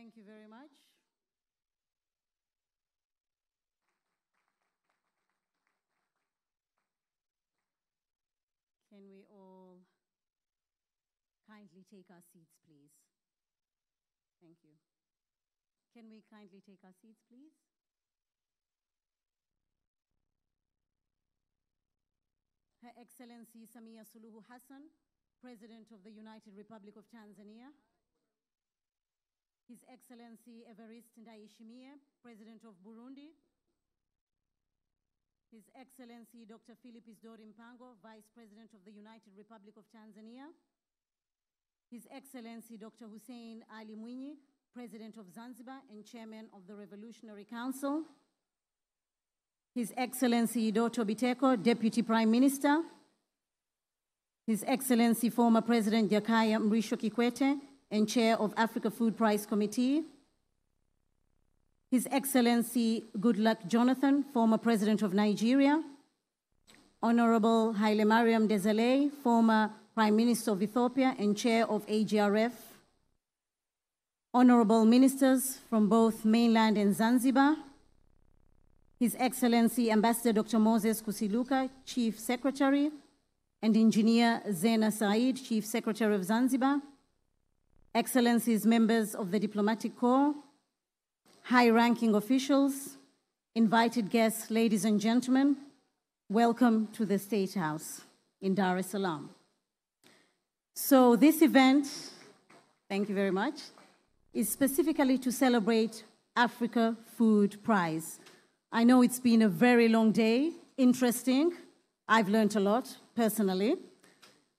Thank you very much. Can we all kindly take our seats, please? Thank you. Can we kindly take our seats, please? Her Excellency Samia Suluhu Hassan, President of the United Republic of Tanzania. His Excellency Evariste Ndayishimiye, President of Burundi. His Excellency Dr. Philip Isdori Mpango, Vice President of the United Republic of Tanzania. His Excellency Dr. Hussein Ali Mwinyi, President of Zanzibar and Chairman of the Revolutionary Council. His Excellency Doto Biteko, Deputy Prime Minister. His Excellency former President Jakaya Mrisho Kikwete and Chair of Afrika Food Prize Committee. His Excellency Goodluck Jonathan, former President of Nigeria. Honorable Haile Mariam Desalegn, former Prime Minister of Ethiopia and Chair of AGRF. Honorable Ministers from both mainland and Zanzibar. His Excellency Ambassador Dr. Moses Kusiluka, Chief Secretary, and Engineer Zena Said, Chief Secretary of Zanzibar. Excellencies, members of the Diplomatic Corps, high-ranking officials, invited guests, ladies and gentlemen, welcome to the State House in Dar es Salaam. So this event, thank you very much, is specifically to celebrate Afrika Food Prize. I know it's been a very long day, interesting. I've learned a lot, personally.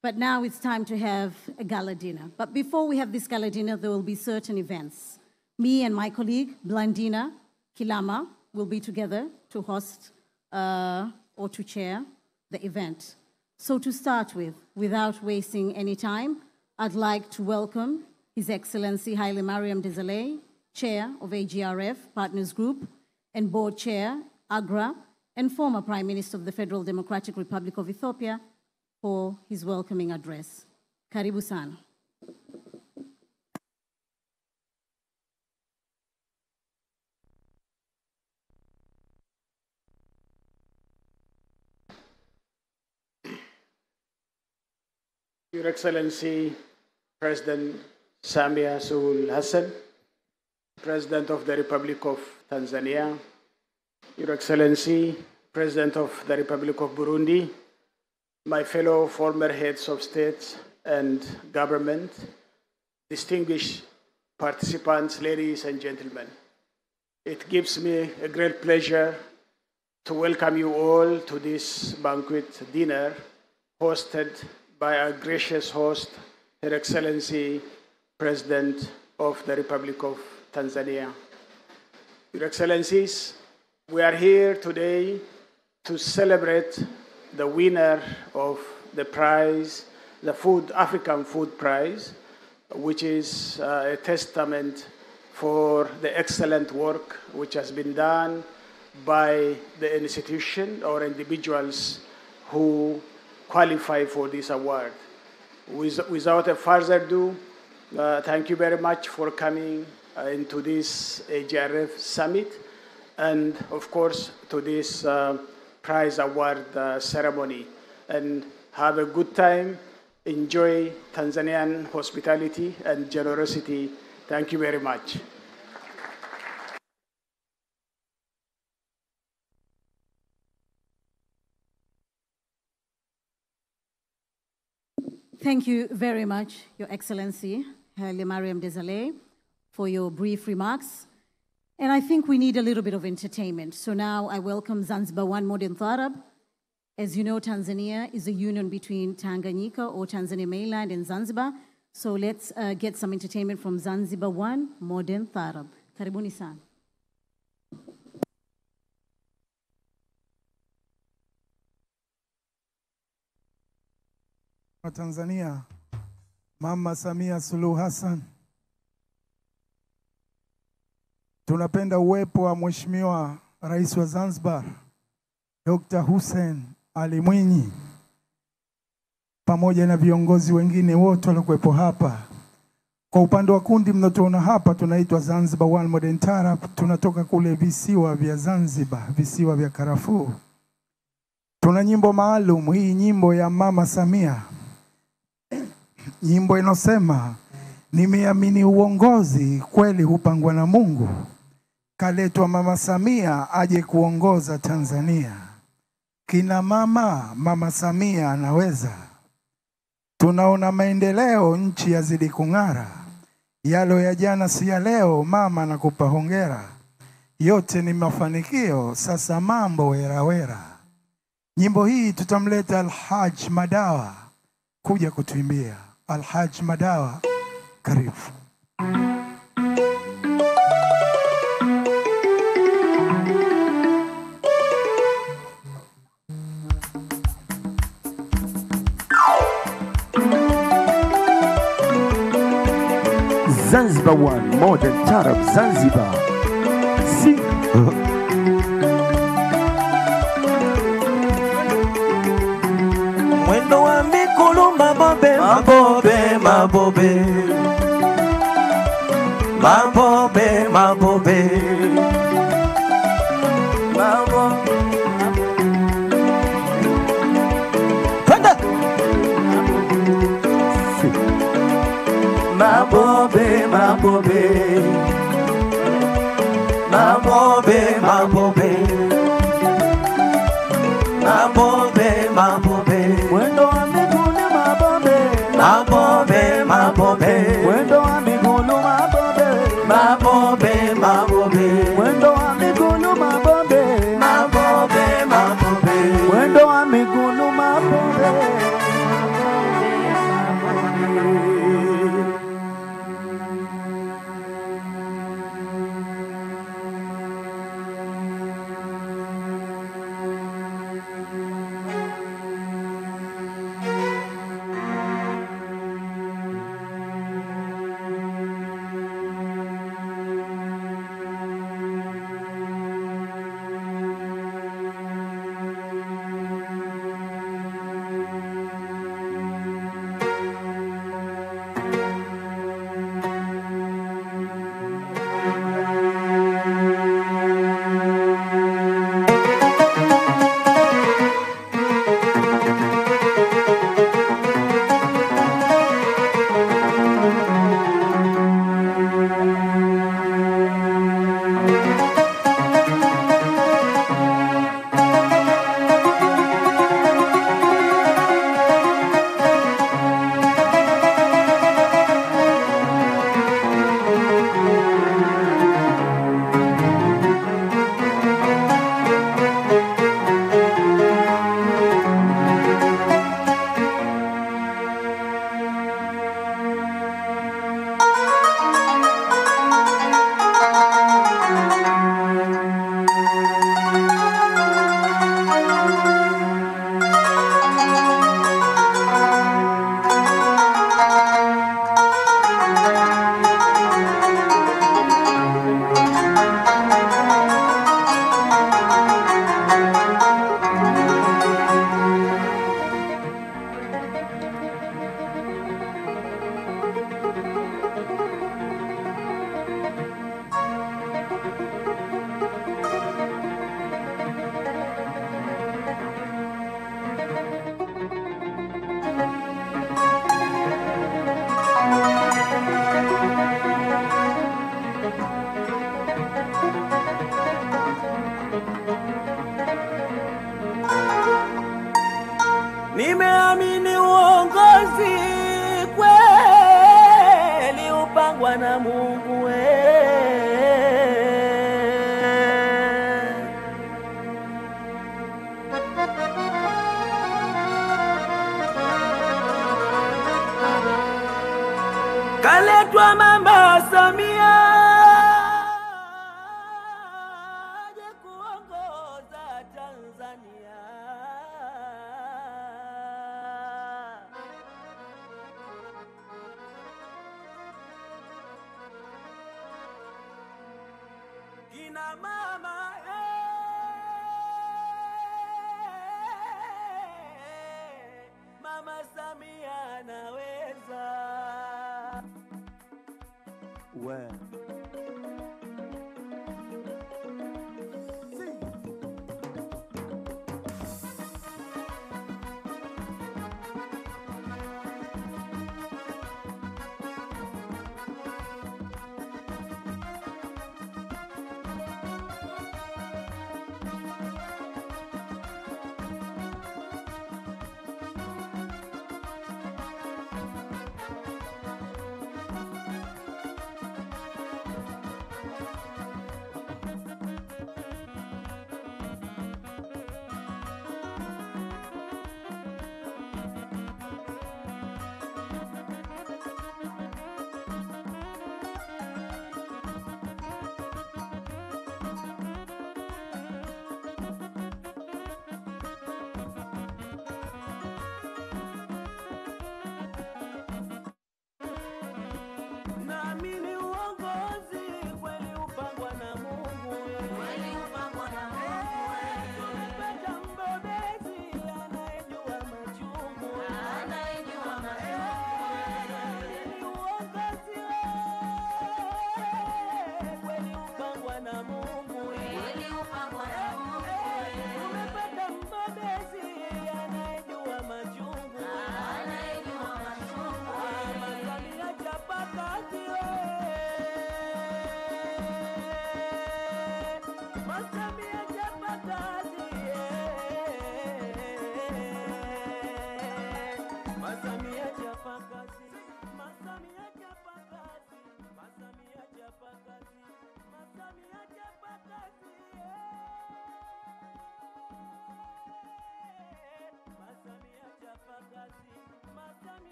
But now it's time to have a gala dinner. But before we have this gala dinner, there will be certain events. Me and my colleague, Blandina Kilama, will be together to host or to chair the event. So to start with, without wasting any time, I'd like to welcome His Excellency Haile Mariam Desalegn, Chair of AGRF Partners Group and Board Chair, AGRA, and former Prime Minister of the Federal Democratic Republic of Ethiopia, for his welcoming address. Karibu sana. Your Excellency, President Samia Suluhu Hassan, President of the Republic of Tanzania, Your Excellency, President of the Republic of Burundi, my fellow former heads of state and government, distinguished participants, ladies and gentlemen. It gives me a great pleasure to welcome you all to this banquet dinner hosted by our gracious host, Her Excellency, President of the Republic of Tanzania. Your Excellencies, we are here today to celebrate the winner of the prize, the African Food Prize, which is a testament for the excellent work which has been done by the institution or individuals who qualify for this award. Without a further ado, thank you very much for coming into this AGRF summit and, of course, to this prize award ceremony. And have a good time. Enjoy Tanzanian hospitality and generosity. Thank you very much. Thank you very much, Your Excellency, Haile Mariam Desalegn, for your brief remarks. And I think we need a little bit of entertainment. So now I welcome Zanzibar One Modern Taarab. As you know, Tanzania is a union between Tanganyika or Tanzania mainland and Zanzibar. So let's get some entertainment from Zanzibar One Modern Taarab. Karibuni sana. Tanzania, Mama Samia Suluhu Hassan. Tunapenda uwepo wa Mheshimiwa Rais wa Zanzibar, Dr. Hussein Ali Mwinyi, pamoja na viongozi wengine wote waliokuwepo hapa. Kwa upande wa kundi mnaotuona hapa tunaitwa Zanzibar One Modern Taarab, tunatoka kule visiwa vya Zanzibar, visiwa vya karafuu. Tuna nyimbo maalum, hii nyimbo ya Mama Samia. Nyimbo inosema, nimeamini uongozi kweli hupangwa na Mungu. Kaletwa Mama Samia aje kuongoza Tanzania. Kina mama, Mama Samia anaweza. Tunaona maendeleo, nchi yazidi kung'ara. Yalo ya jana si ya leo, mama nakupa hongera. Yote ni mafanikio, sasa mambo wera wera. Nyimbo hii tutamleta Al-Haj Madawa kuja kutuimbia. Al-Haj Madawa, karibu. Zanzibar One Modern Taarab Zanzibar. Sing. Mwendo wa mikulu mabobe, mabobe, mabobe, mabobe, mabobe, mabobe. Panda. Mabobe, mabobe, mabobe, mabobe, mabobe, mabobe. Mwendo wa migulu mabobe, mabobe, mabobe. Mwendo wa migulu mabobe, mabobe, mabobe. Mwendo wa migulu mabobe, mabobe, mabobe. Mwendo wa migulu mabobe. Nimeamini uongozi kweli upangwa na Mungu Kaletwa Mama Samia aje kuongoza Tanzania. Kina mama Mama Samia anaweza. Ouais.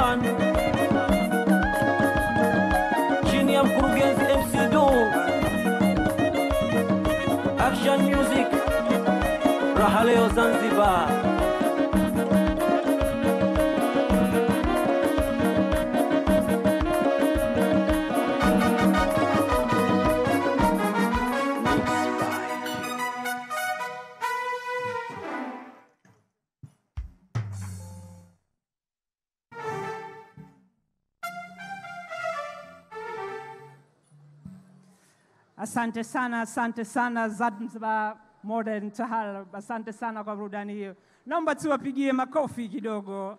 One chini ya mkurugenzi MC Dog. Action Music, raha leo Zanzibar. Asante sana Zanzibar Modern Taarab. Asante sana kwa burudani hiyo. Naomba tuwapigie makofi kidogo.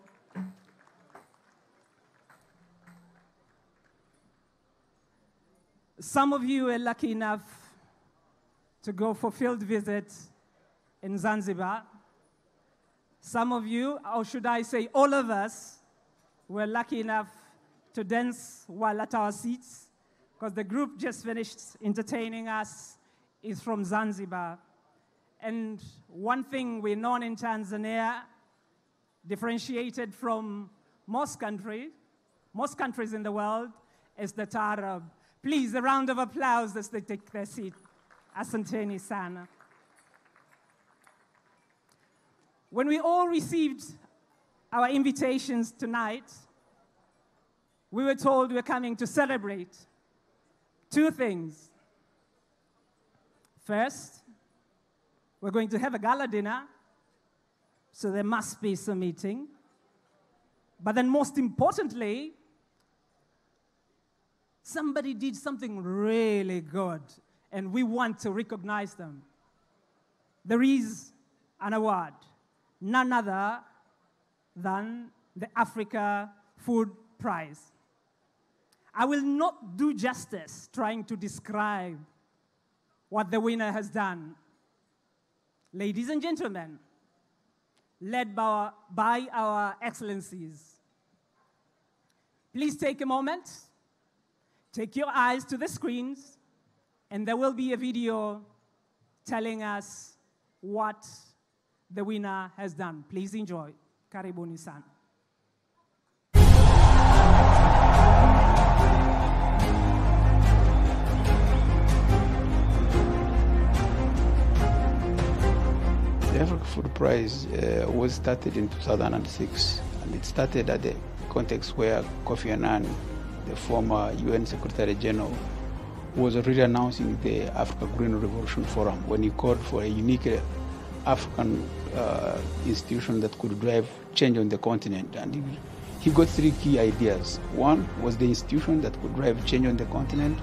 Some of you are lucky enough to go for field visits in Zanzibar. Some of you, or should I say all of us, were lucky enough to dance while at our seats, because the group just finished entertaining us is from Zanzibar. And one thing we're known in Tanzania, differentiated from most countries in the world, is the taarab. Please, a round of applause as they take their seat. Asanteni sana. When we all received our invitations tonight, we were told we're coming to celebrate two things. First, we're going to have a gala dinner, so there must be some eating. But then most importantly, somebody did something really good, and we want to recognize them. There is an award, none other than the Afrika Food Prize. I will not do justice trying to describe what the winner has done. Ladies and gentlemen, led by our excellencies, please take a moment, take your eyes to the screens, and there will be a video telling us what the winner has done. Please enjoy. Karibuni sana. The Afrika Food Prize was started in 2006, and it started at the context where Kofi Annan, the former UN Secretary General, was already announcing the Africa Green Revolution Forum when he called for a unique African institution that could drive change on the continent. And he got three key ideas. One was the institution that could drive change on the continent.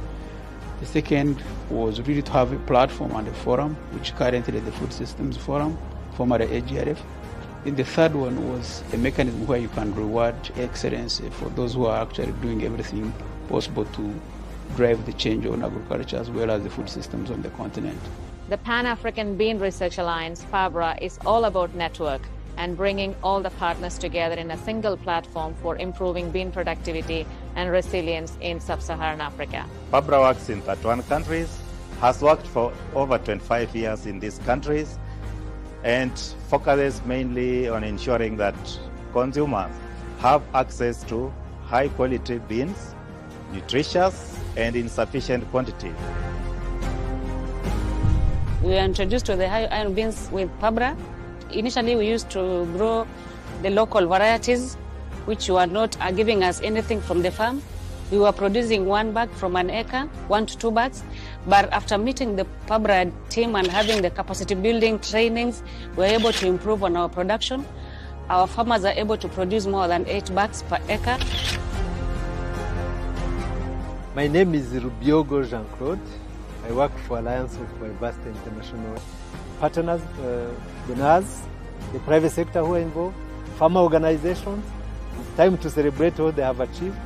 The second was really to have a platform and a forum, which currently is the Food Systems Forum, formerly AGRF. And the third one was a mechanism where you can reward excellence for those who are actually doing everything possible to drive the change on agriculture as well as the food systems on the continent. The Pan-African Bean Research Alliance, PABRA, is all about network and bringing all the partners together in a single platform for improving bean productivity and resilience in sub-Saharan Africa. PABRA works in 31 countries, has worked for over 25 years in these countries, and focuses mainly on ensuring that consumers have access to high-quality beans, nutritious and in sufficient quantity. We were introduced to the high iron beans with PABRA. Initially, we used to grow the local varieties, which were not giving us anything from the farm. We were producing 1 bag from an acre, 1 to 2 bags. But after meeting the PABRA team and having the capacity building trainings, we were able to improve on our production. Our farmers are able to produce more than 8 bags per acre. My name is Rubiogo Jean-Claude. I work for Alliance of Biodiversity International partners, donors, the private sector who are involved, farmer organizations. It's time to celebrate what they have achieved.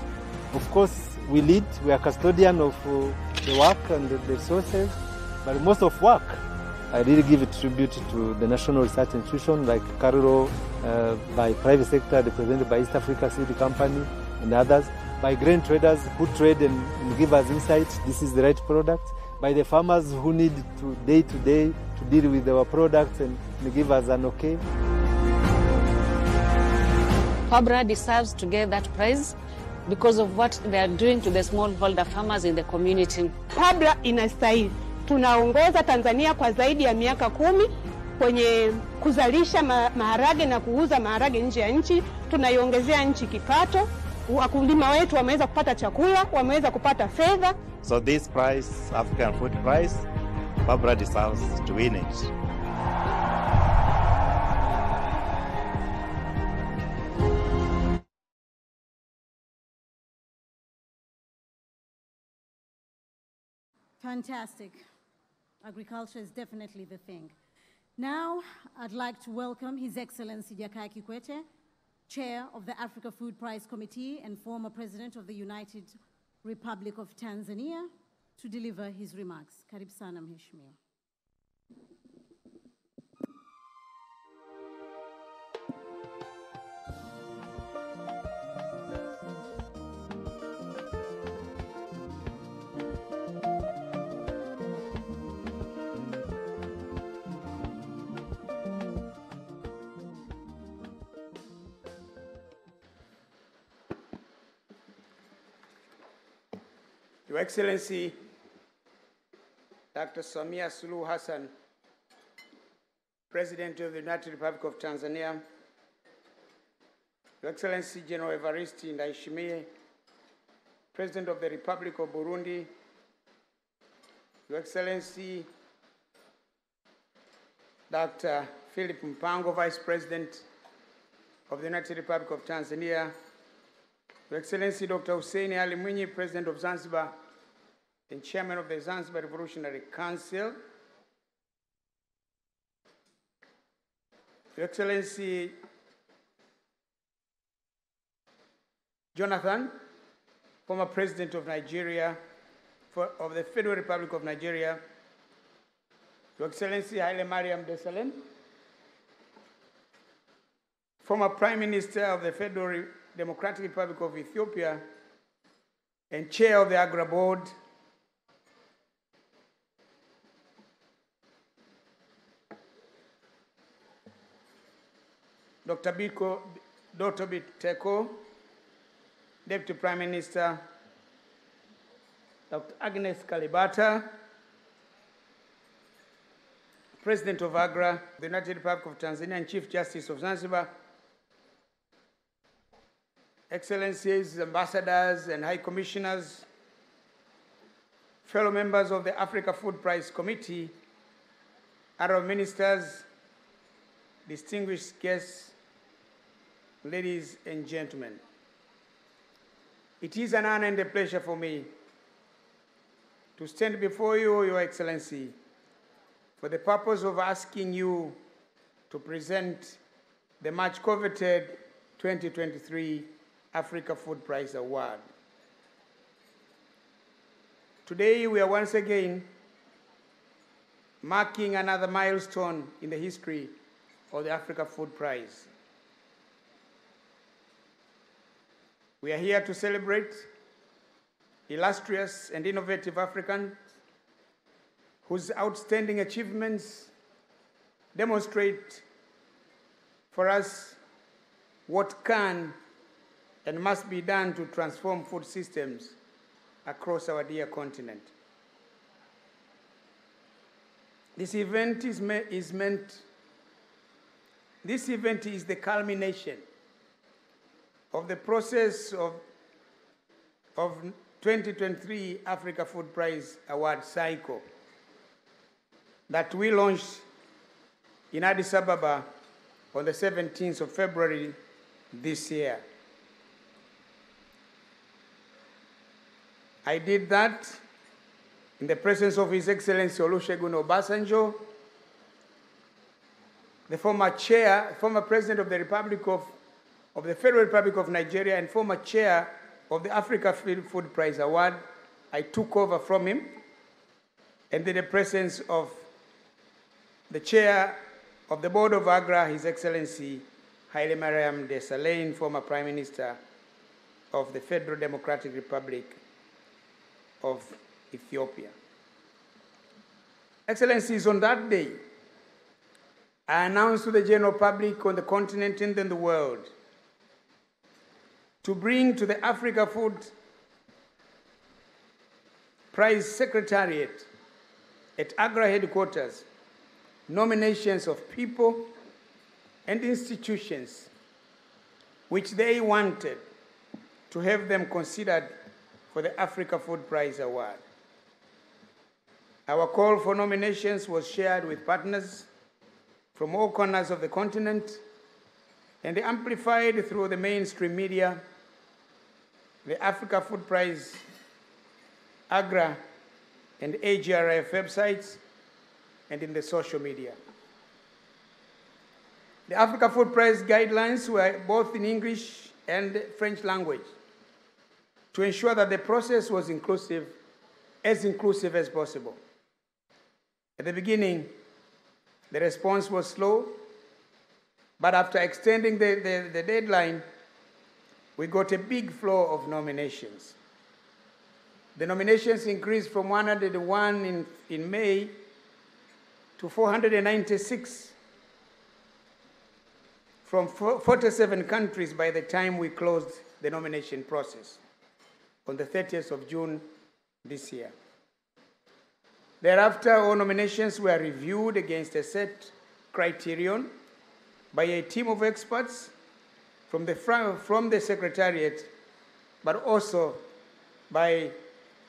Of course, we lead, we are custodian of the work and the resources, but most of work, I really give a tribute to the national research institution like Carlo, by private sector represented by East Africa Seed Company and others, by grain traders who trade and give us insights, this is the right product, by the farmers who need to day-to-day to deal with our products and give us an okay. Fabra deserves to get that prize because of what they are doing to the smallholder farmers in the community. Fabra inastahili. Tunaongoza Tanzania kwa zaidi ya miaka 10 kwenye kuzalisha maharage na kuuza maharage nje ya nchi. Tunaiongezea nchi kipato. Wakulima wetu wameweza kupata chakula, wameweza kupata fedha. So this prize, African Food Prize, Fabra deserves to win it. Fantastic. Agriculture is definitely the thing. Now, I'd like to welcome His Excellency Jakaya Kikwete, Chair of the Africa Food Prize Committee and former President of the United Republic of Tanzania, to deliver his remarks. Karibu sana Mheshimiwa. Your Excellency, Dr. Samia Suluhu Hassan, President of the United Republic of Tanzania, Your Excellency General Evariste Ndayishimiye, President of the Republic of Burundi, Your Excellency Dr. Philip Mpango, Vice President of the United Republic of Tanzania, Your Excellency Dr. Hussein Ali Mwinyi, President of Zanzibar and Chairman of the Zanzibar Revolutionary Council, Your Excellency Jonathan, former President of Nigeria, of the Federal Republic of Nigeria, Your Excellency Haile Mariam Desalegn, former Prime Minister of the Federal Democratic Republic of Ethiopia and Chair of the AGRA Board, Dr. Biteko, Deputy Prime Minister, Dr. Agnes Kalibata, President of AGRA, the United Republic of Tanzania and Chief Justice of Zanzibar, Excellencies, Ambassadors and High Commissioners, fellow members of the Africa Food Prize Committee, Honorable Ministers, distinguished guests, ladies and gentlemen. It is an honor and a pleasure for me to stand before you, Your Excellency, for the purpose of asking you to present the much coveted 2023 Africa Food Prize Award. Today, we are once again marking another milestone in the history of the Africa Food Prize. We are here to celebrate illustrious and innovative Africans whose outstanding achievements demonstrate for us what can and must be done to transform food systems across our dear continent. This event is the culmination of the process of 2023 Africa Food Prize Award cycle that we launched in Addis Ababa on the 17th of February this year. I did that in the presence of His Excellency Olusegun Obasanjo, the former President of the Federal Republic of Nigeria and former chair of the Africa Food Prize Award. I took over from him, and in the presence of the chair of the Board of AGRA, His Excellency Haile Mariam Desalegn, former Prime Minister of the Federal Democratic Republic of Ethiopia. Excellencies, on that day, I announced to the general public on the continent and in the world to bring to the Afrika Food Prize Secretariat at AGRA headquarters nominations of people and institutions which they wanted to have them considered for the Afrika Food Prize Award. Our call for nominations was shared with partners from all corners of the continent and amplified through the mainstream media, the Afrika Food Prize, AGRA, and AGRF websites, and in the social media. The Afrika Food Prize guidelines were both in English and French language to ensure that the process was inclusive as possible. At the beginning, the response was slow, but after extending the deadline, we got a big flow of nominations. The nominations increased from 101 in May to 496 from 47 countries by the time we closed the nomination process on the 30th of June this year. Thereafter, all nominations were reviewed against a set criterion by a team of experts from the Secretariat, but also by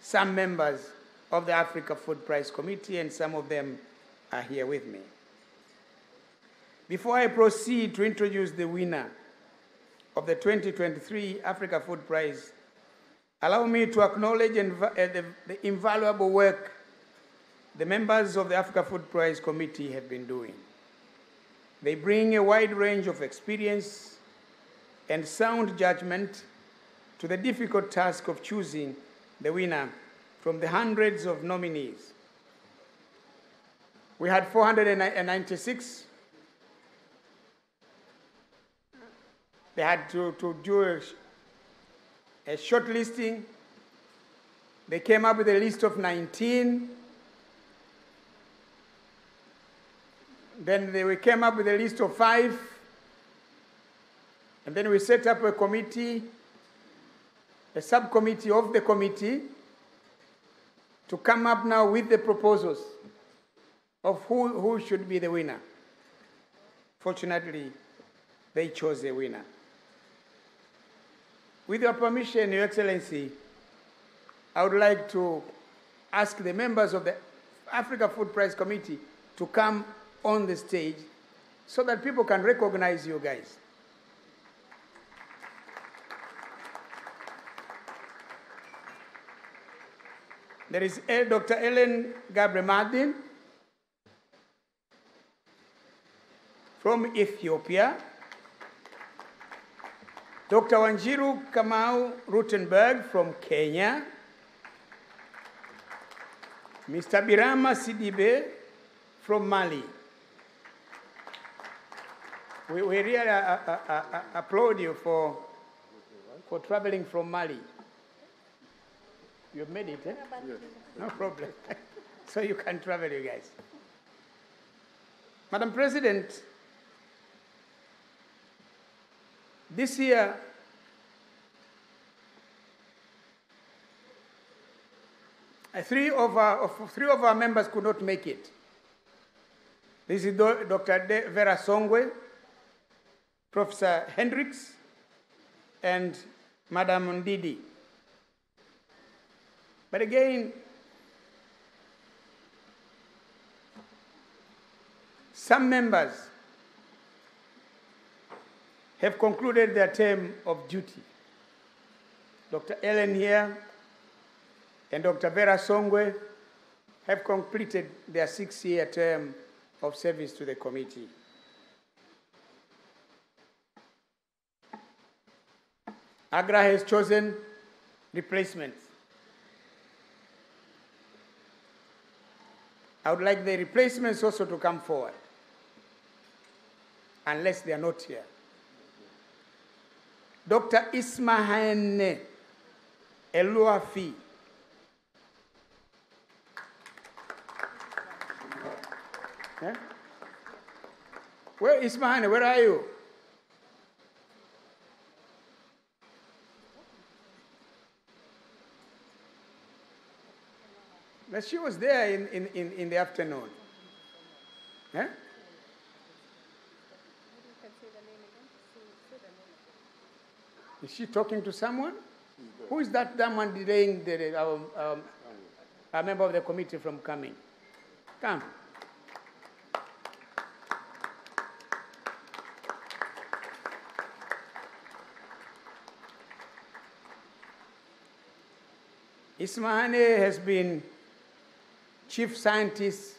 some members of the Afrika Food Prize Committee, and some of them are here with me. Before I proceed to introduce the winner of the 2023 Afrika Food Prize, allow me to acknowledge the invaluable work the members of the Afrika Food Prize Committee have been doing. They bring a wide range of experience and sound judgment to the difficult task of choosing the winner from the hundreds of nominees. We had 496. They had to do a short listing. They came up with a list of 19. Then we came up with a list of 5. And then we set up a committee, a subcommittee of the committee, to come up now with the proposals of who should be the winner. Fortunately, they chose a winner. With your permission, Your Excellency, I would like to ask the members of the Afrika Food Prize Committee to come on the stage so that people can recognize you guys. There is Dr. Ellen Gabre-Mardin from Ethiopia, Dr. Wanjiru Kamau Rutenberg from Kenya, Mr. Birama Sidibe from Mali. We really applaud you for traveling from Mali. You've made it, eh? Yes. No problem. So you can travel, you guys. Madam President, this year, three of our members could not make it. This is Dr. Vera Songwe, Professor Hendricks, and Madam Ndidi. But again, some members have concluded their term of duty. Dr. Ellen here and Dr. Vera Songwe have completed their 6-year term of service to the committee. AGRA has chosen replacements. I would like the replacements also to come forward, unless they are not here. Dr. Ismahane Eluafi. Where Ismahane, where are you? But she was there in the afternoon. Huh? Is she talking to someone? Who is that someone delaying a member of the committee from coming? Come. Ismahane has been chief scientist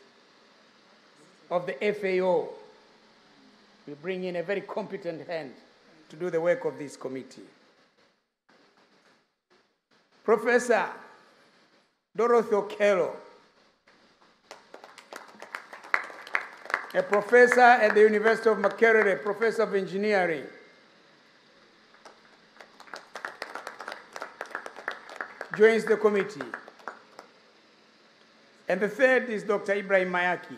of the FAO. We bring in a very competent hand to do the work of this committee. Professor Dorothy Okello, a professor at the University of Makerere, professor of engineering. Joins the committee. And the third is Dr. Ibrahim Mayaki.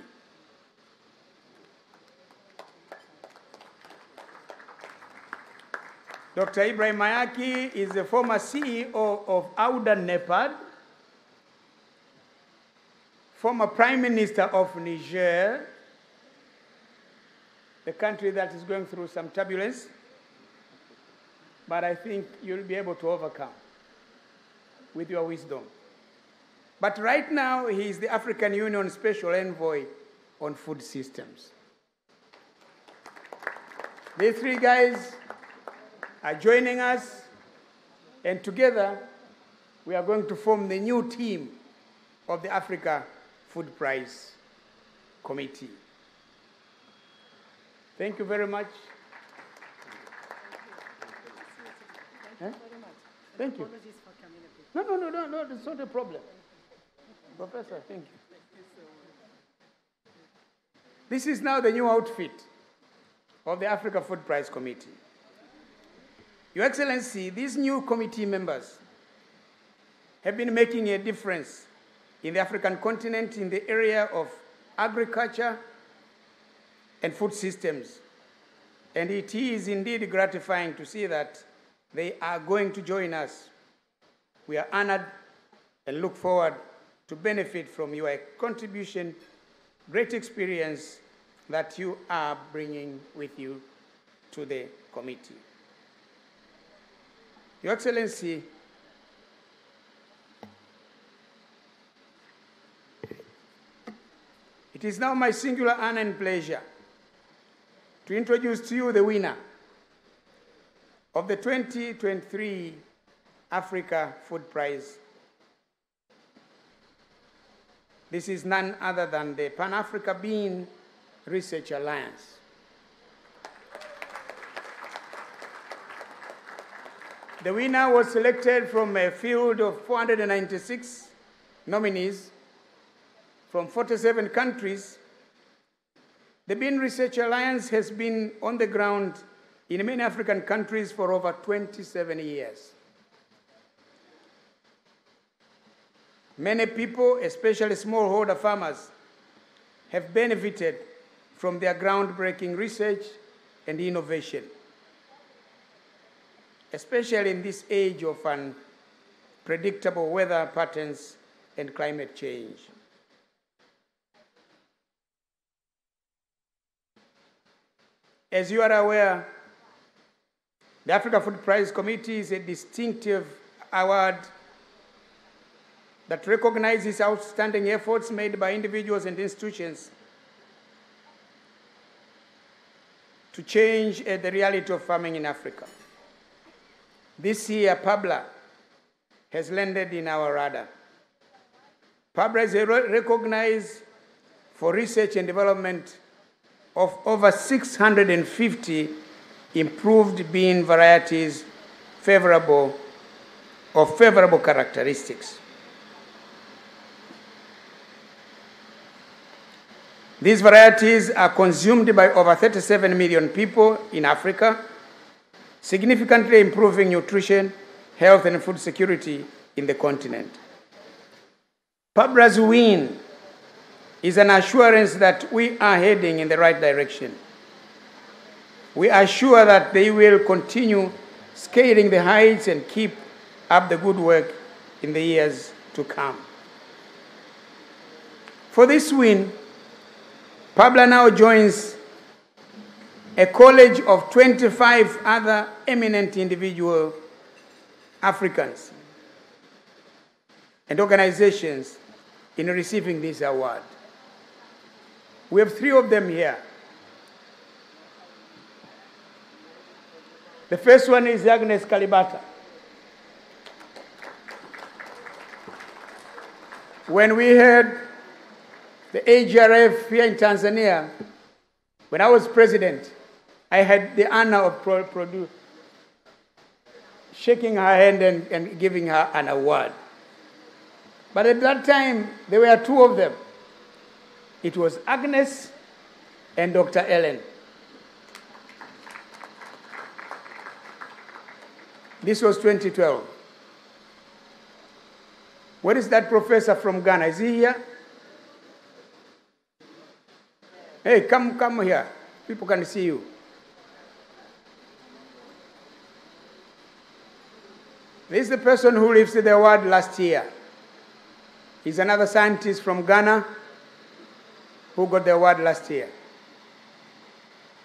Dr. Ibrahim Mayaki is the former CEO of Auda Nepad, former Prime Minister of Niger, the country that is going through some turbulence, but I think you'll be able to overcome with your wisdom. But right now, he is the African Union Special Envoy on Food Systems. These three guys are joining us, and together we are going to form the new team of the Afrika Food Prize Committee. Thank you very much. Thank you. No, it's not a problem. Professor, thank you. This is now the new outfit of the Afrika Food Prize Committee. Your Excellency, these new committee members have been making a difference in the African continent in the area of agriculture and food systems. And it is indeed gratifying to see that they are going to join us. We are honored and look forward to benefit from your contribution, great experience that you are bringing with you to the committee. Your Excellency, it is now my singular honor and pleasure to introduce to you the winner of the 2023 Afrika Food Prize. This is none other than the Pan-Africa Bean Research Alliance. The winner was selected from a field of 496 nominees from 47 countries. The Bean Research Alliance has been on the ground in many African countries for over 27 years. Many people, especially smallholder farmers, have benefited from their groundbreaking research and innovation, especially in this age of unpredictable weather patterns and climate change. As you are aware, the Afrika Food Prize Committee is a distinctive award that recognizes outstanding efforts made by individuals and institutions to change the reality of farming in Africa. This year, PABLA has landed in our radar. PABLA is recognized for research and development of over 650 improved bean varieties of favorable characteristics. These varieties are consumed by over 37 million people in Africa, significantly improving nutrition, health, and food security in the continent. PABLA's win is an assurance that we are heading in the right direction. We are sure that they will continue scaling the heights and keep up the good work in the years to come. For this win, Pabla now joins a college of 25 other eminent individual Africans and organizations in receiving this award. We have 3 of them here. The first one is Agnes Kalibata. When we had the AGRF here in Tanzania, when I was president, I had the honor of shaking her hand and giving her an award. But at that time, there were 2 of them. It was Agnes and Dr. Ellen. This was 2012. Where is that professor from Ghana? Is he here? Hey, come here. People can see you. This is the person who received the award last year. He's another scientist from Ghana who got the award last year.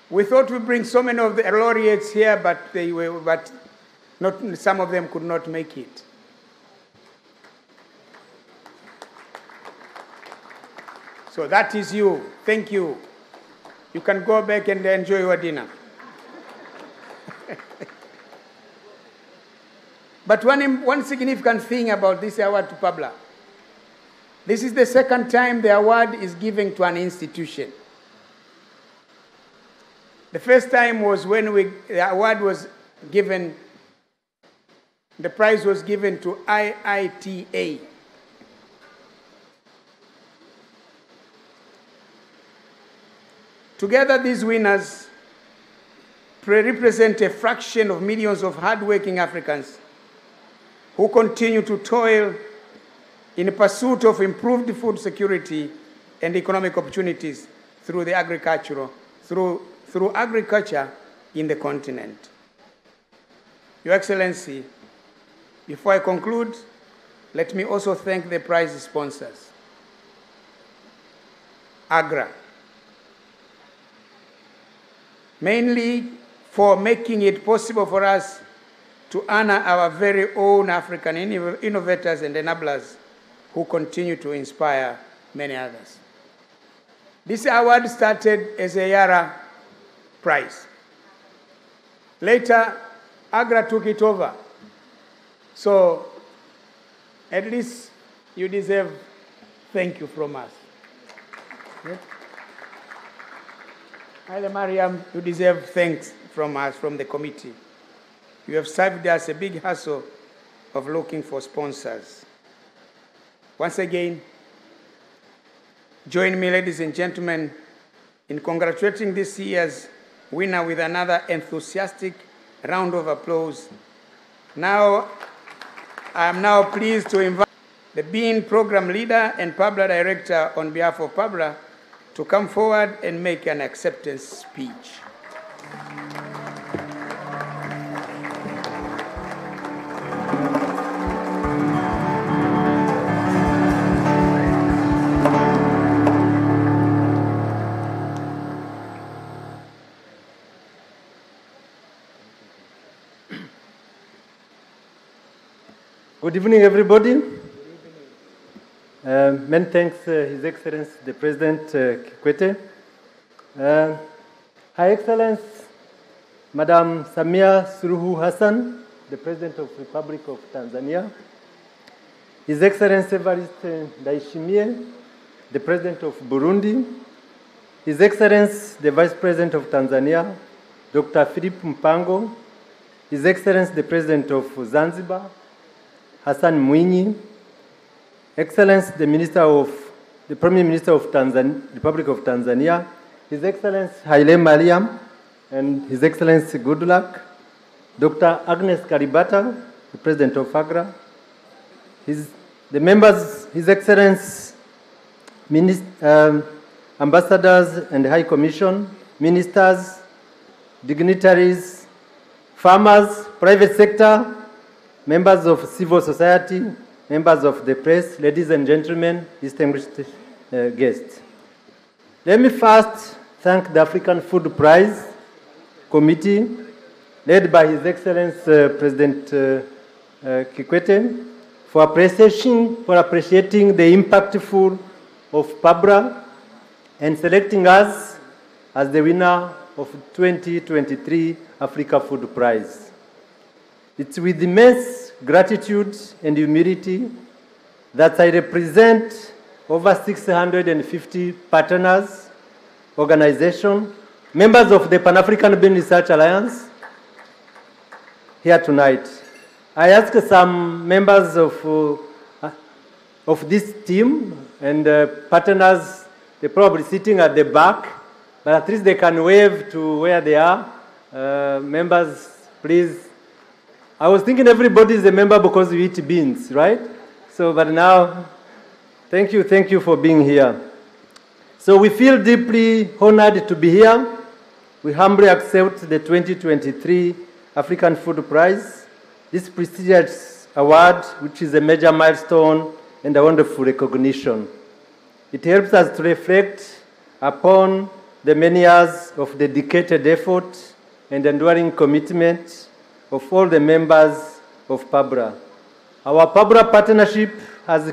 We thought we'd bring so many of the laureates here, but some of them could not make it. So that is you. Thank you. You can go back and enjoy your dinner. But one significant thing about this award to Pabla, this is the second time the award is given to an institution. The first time was when the award was given, the prize was given to IITA. Together, these winners represent a fraction of millions of hardworking Africans who continue to toil in pursuit of improved food security and economic opportunities through agriculture in the continent. Your Excellency, before I conclude, let me also thank the prize sponsors. AGRA, mainly for making it possible for us to honor our very own African innovators and enablers who continue to inspire many others. This award started as a Yara prize. Later, AGRA took it over. So, at least you deserve thank you from us. Yeah? Haile Mariam, you deserve thanks from us, from the committee. You have saved us a big hassle of looking for sponsors. Once again, join me, ladies and gentlemen, in congratulating this year's winner with another enthusiastic round of applause. Now, I am now pleased to invite the Bean Program Leader and Pabla Director on behalf of Pabla to come forward and make an acceptance speech. Good evening, everybody. Many thanks, His Excellency, the President Kikwete. Her Excellency, Madam Samia Suluhu Hassan, the President of the Republic of Tanzania. His Excellency Evariste Ndayishimiye, the President of Burundi. His Excellency, the Vice President of Tanzania, Dr. Philip Mpango. His Excellency, the President of Zanzibar, Hassan Mwinyi, Excellency, the Prime Minister of Republic of Tanzania, His Excellency Haile Mariam, and His Excellency Goodluck, Dr. Agnes Kalibata, the President of AGRA, the members, His Excellency, ambassadors and High Commission, ministers, dignitaries, farmers, private sector, members of civil society, members of the press, ladies and gentlemen, distinguished guests. Let me first thank the African Food Prize Committee, led by His Excellency President Kikwete, for appreciating the impactful of PABRA and selecting us as the winner of 2023 Africa Food Prize. It's with immense gratitude and humility that I represent over 650 partners, organizations, members of the Pan-African Bean Research Alliance here tonight. I asked some members of this team and partners, they're probably sitting at the back, but at least they can wave to where they are. Members, please. I was thinking everybody is a member because we eat beans, right? So, but now, thank you for being here. So we feel deeply honored to be here. We humbly accept the 2023 African Food Prize, this prestigious award, which is a major milestone and a wonderful recognition. It helps us to reflect upon the many years of dedicated effort and enduring commitment of all the members of PABRA. Our PABRA partnership has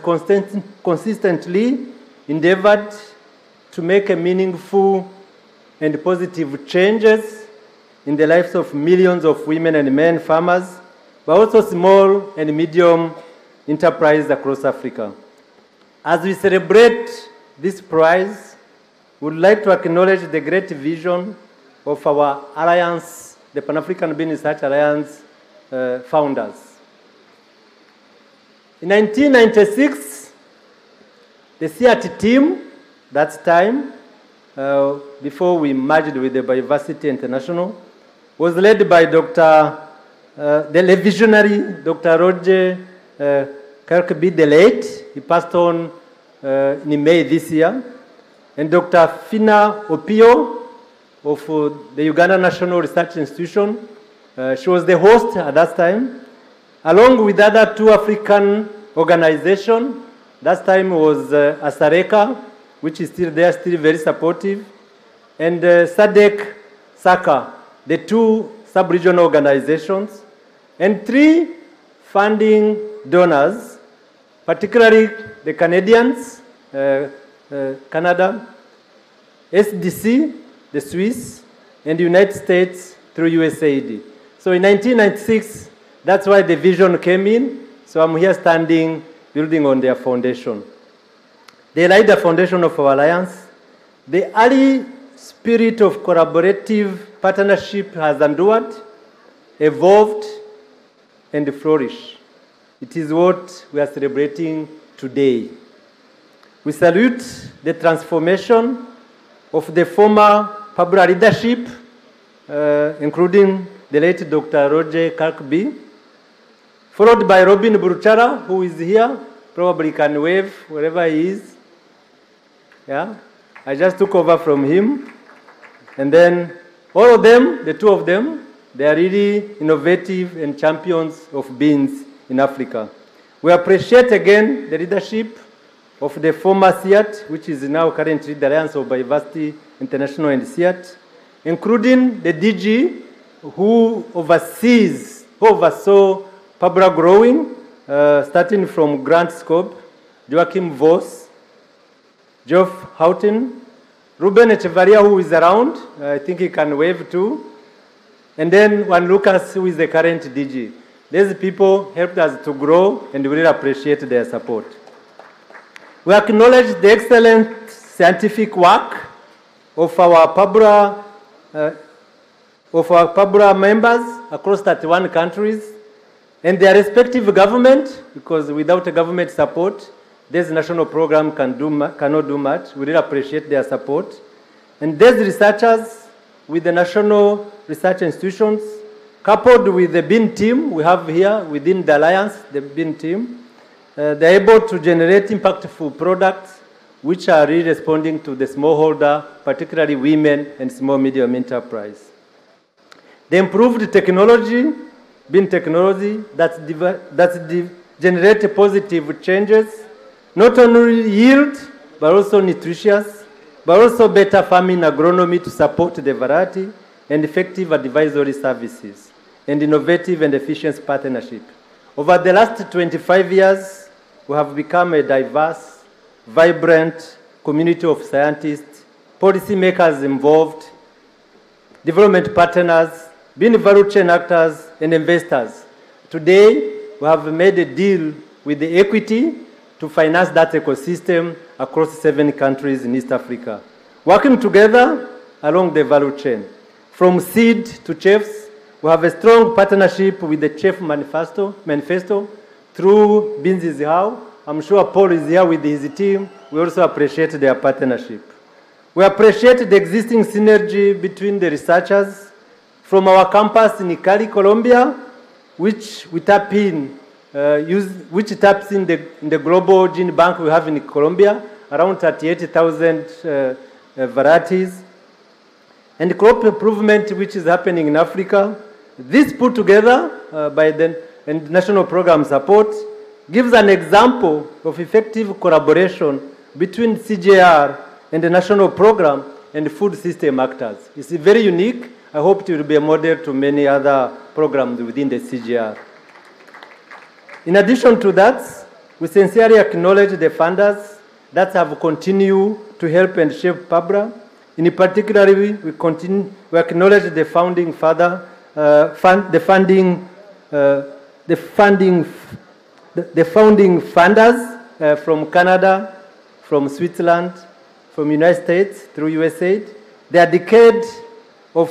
consistently endeavored to make a meaningful and positive changes in the lives of millions of women and men farmers, but also small and medium enterprises across Africa. As we celebrate this prize, we would like to acknowledge the great vision of our alliance, the Pan-African Bean Research Alliance founders. In 1996, the CRT team, that time, before we merged with the Biodiversity International, was led by the visionary Dr. Roger Kirkby, the late. He passed on in May this year. And Dr. Fina Opio of the Uganda National Research Institution. She was the host at that time, along with other two African organizations. That time was Asareka, which is still there, still very supportive, and SADC, SACA, the two sub-regional organizations, and three funding donors, particularly the Canadians, Canada, SDC, the Swiss, and the United States through USAID. So in 1996, that's why the vision came in. So I'm here standing, building on their foundation. They laid the foundation of our alliance. The early spirit of collaborative partnership has endured, evolved, and flourished. It is what we are celebrating today. We salute the transformation of the former PABRA leadership, including the late Dr. Roger Kirkby, followed by Robin Buruchara, who is here, probably can wave wherever he is. Yeah, I just took over from him. And then all of them, the two of them, they are really innovative and champions of beans in Africa. We appreciate again the leadership of the former CIAT, which is now currently the Alliance of Biodiversity International and CIAT, including the DG who oversaw PABRA growing, starting from Grant Scope, Joachim Voss, Geoff Houghton, Ruben Echevarria, who is around, I think he can wave too, and then Juan Lucas, who is the current DG. These people helped us to grow, and we really appreciate their support. We acknowledge the excellent scientific work of our PABRA members across 31 countries and their respective government, because without a government support, this national program cannot do much. We really appreciate their support. And these researchers with the national research institutions, coupled with the bean team we have here within the alliance, the bean team, they're able to generate impactful products which are really responding to the smallholder, particularly women and small medium enterprise. The improved technology, bean technology, that generate positive changes, not only yield, but also nutritious, but also better farming agronomy to support the variety, and effective advisory services, and innovative and efficient partnership. Over the last 25 years, we have become a diverse, vibrant community of scientists, policymakers involved, development partners, being value chain actors, and investors. Today, we have made a deal with the Equity to finance that ecosystem across 7 countries in East Africa, working together along the value chain. From seed to chefs, we have a strong partnership with the Chef Manifesto through Binzi's How. I'm sure Paul is here with his team. We also appreciate their partnership. We appreciate the existing synergy between the researchers from our campus in Cali, Colombia, which we tap in, which taps in the global gene bank we have in Colombia, around 38,000 varieties, and crop improvement, which is happening in Africa. This put together by the national program support gives an example of effective collaboration between CJR and the national program and food system actors. It's very unique. I hope it will be a model to many other programs within the CJR. In addition to that, we sincerely acknowledge the funders that have continued to help and shape PABRA. In particular, we acknowledge the founding father, the founding funders from Canada, from Switzerland, from United States through USAID. Their decade of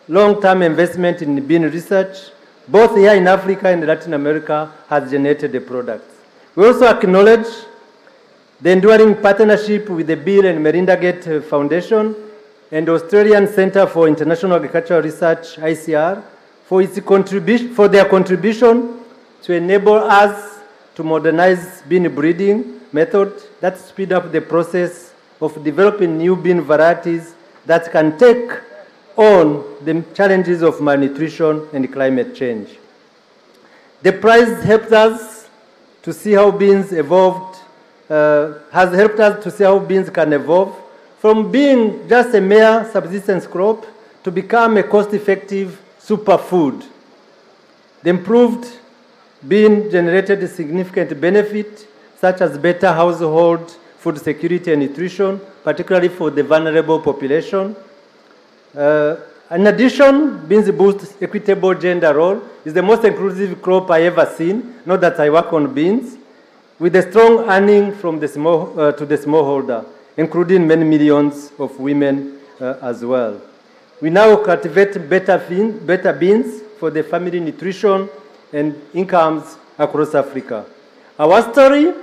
long-term investment in bean research, both here in Africa and Latin America, has generated the products. We also acknowledge the enduring partnership with the Bill and Melinda Gates Foundation and Australian Centre for International Agricultural Research, ICR, for their contribution to enable us to modernize bean breeding method that speed up the process of developing new bean varieties that can take on the challenges of malnutrition and climate change. The prize helps us to see how beans evolved, has helped us to see how beans can evolve from being just a mere subsistence crop to become a cost-effective superfood. The improved bean generated a significant benefit, such as better household food security and nutrition, particularly for the vulnerable population. In addition, beans boost equitable gender role. It's the most inclusive crop I ever seen, not that I work on beans, with a strong earning from the to the smallholder, including many millions of women as well. We now cultivate better beans for the family nutrition and incomes across Africa. Our story,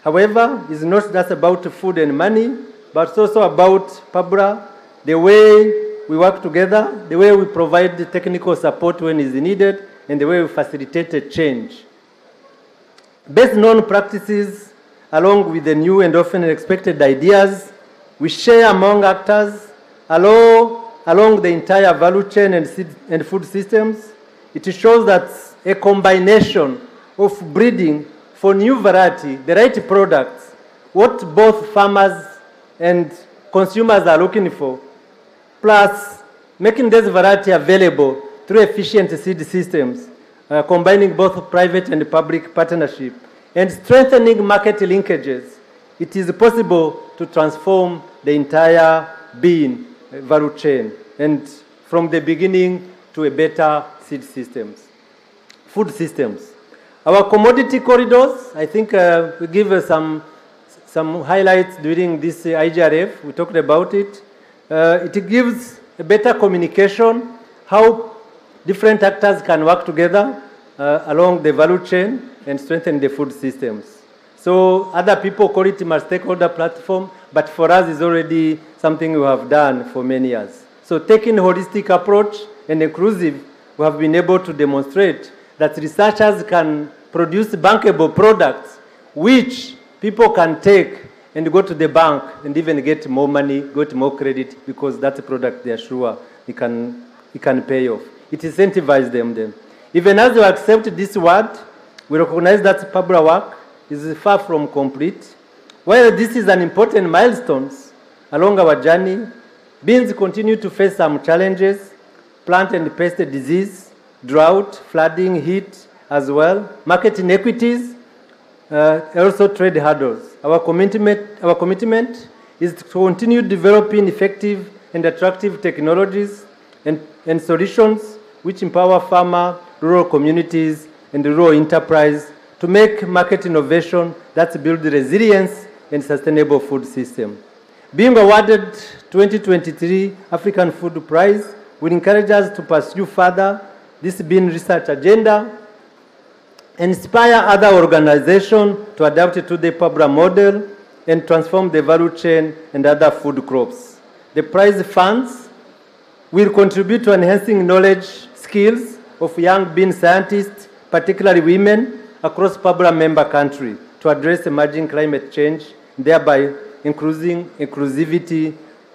however, is not just about food and money, but it's also about PABRA, the way we work together, the way we provide the technical support when it's needed, and the way we facilitate a change. Based on practices, along with the new and often expected ideas, we share among actors along the entire value chain and food systems. It shows that a combination of breeding for new variety, the right products, what both farmers and consumers are looking for, plus making this variety available through efficient seed systems, combining both private and public partnership, and strengthening market linkages, it is possible to transform the entire bean value chain, and from the beginning to a better seed systems, food systems. Our commodity corridors, I think we give some highlights during this AGRF. We talked about it. It gives a better communication, how different actors can work together along the value chain and strengthen the food systems. So other people call it a stakeholder platform, but for us it's already something we have done for many years. So taking a holistic approach and inclusive, we have been able to demonstrate that researchers can produce bankable products which people can take and go to the bank and even get more money, get more credit, because that's a product they are sure it can pay off. It incentivizes them then. Even as we accept this word, we recognize that PABRA work is far from complete. While this is an important milestone along our journey, beans continue to face some challenges: plant and pest disease, drought, flooding, heat as well, market inequities, also trade hurdles. Our commitment is to continue developing effective and attractive technologies and solutions which empower farmer, rural communities, and rural enterprise to make market innovation that build resilience and sustainable food system. Being awarded 2023 African Food Prize will encourage us to pursue further this bean research agenda, inspire other organizations to adapt to the PABRA model, and transform the value chain and other food crops. The prize funds will contribute to enhancing knowledge, skills of young bean scientists, particularly women, across PABRA member countries to address emerging climate change, thereby increasing inclusivity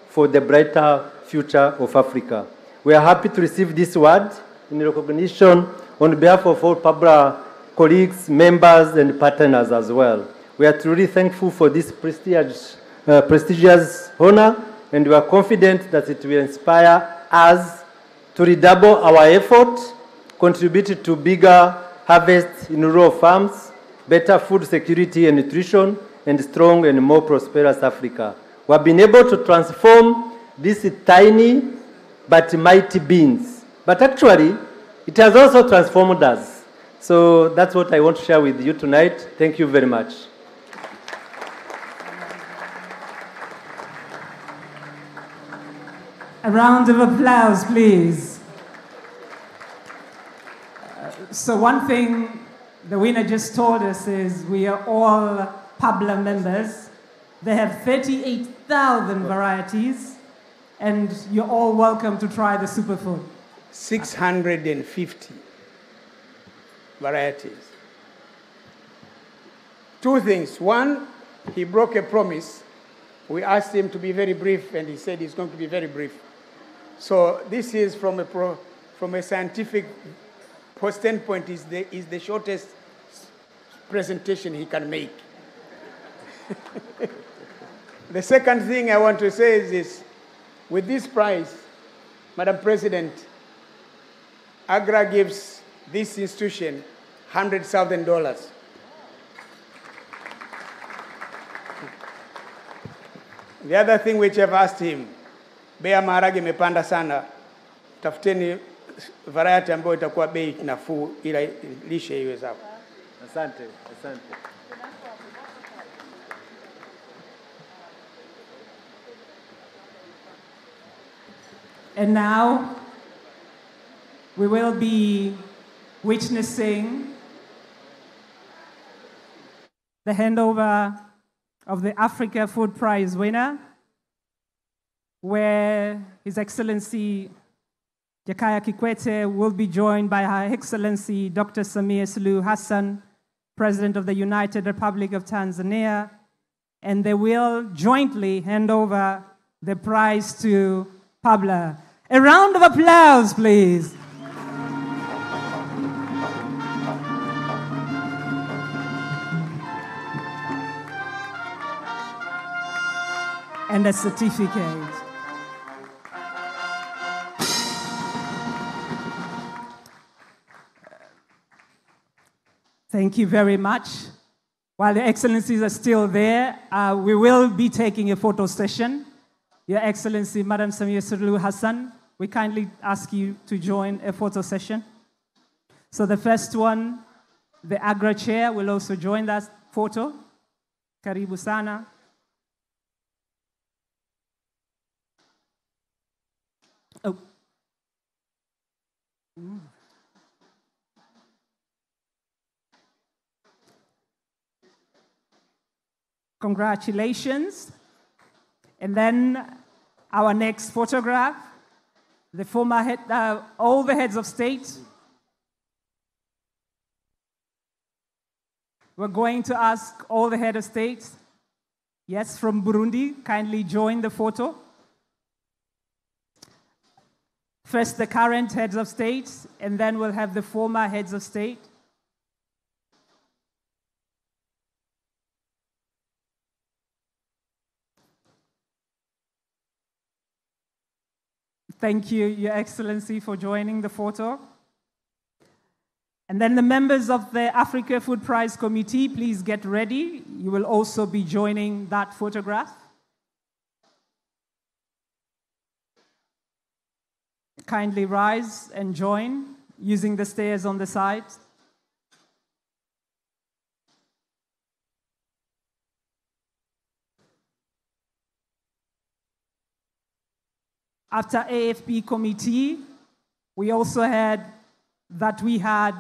for the brighter future of Africa. We are happy to receive this award in recognition on behalf of all PABRA colleagues, members, and partners as well. We are truly thankful for this prestigious honor, and we are confident that it will inspire us to redouble our effort, contribute to bigger harvests in rural farms, better food security and nutrition, and strong and more prosperous Africa. We have been able to transform these tiny but mighty beans. But actually, it has also transformed us. So that's what I want to share with you tonight. Thank you very much. A round of applause, please. So one thing the winner just told us is we are all PABRA members. They have 38,000 varieties, and you're all welcome to try the superfood. 650 varieties. Two things. One, he broke a promise. We asked him to be very brief, and he said he's going to be very brief. So this is from a scientific standpoint is the shortest presentation he can make. The second thing I want to say is this: with this prize, Madam President, AGRA gives this institution $100,000. The other thing which I've asked him, bei ya maharage imepanda sana, tafuteni variety ambayo itakuwa bei nafuu ila lishe iwe sawa. Asante, asante. And now we will be witnessing the handover of the Afrika Food Prize winner, where His Excellency Jakaya Kikwete will be joined by Her Excellency Dr. Samia Suluhu Hassan, President of the United Republic of Tanzania, and they will jointly hand over the prize to PABRA. A round of applause, please. And a certificate. Thank you very much. While the excellencies are still there, we will be taking a photo session. Your Excellency, Madam Samia Suluhu Hassan, we kindly ask you to join a photo session. So the first one, the AGRA chair will also join that photo. Karibu sana. Oh. Congratulations. And then our next photograph, the former head, all the heads of state. We're going to ask all the head of state, yes, from Burundi, kindly join the photo. First, the current heads of state, and then we'll have the former heads of state. Thank you, Your Excellency, for joining the photo. And then the members of the Afrika Food Prize Committee, please get ready. You will also be joining that photograph. Kindly rise and join using the stairs on the side. After AFP committee, we also had that we had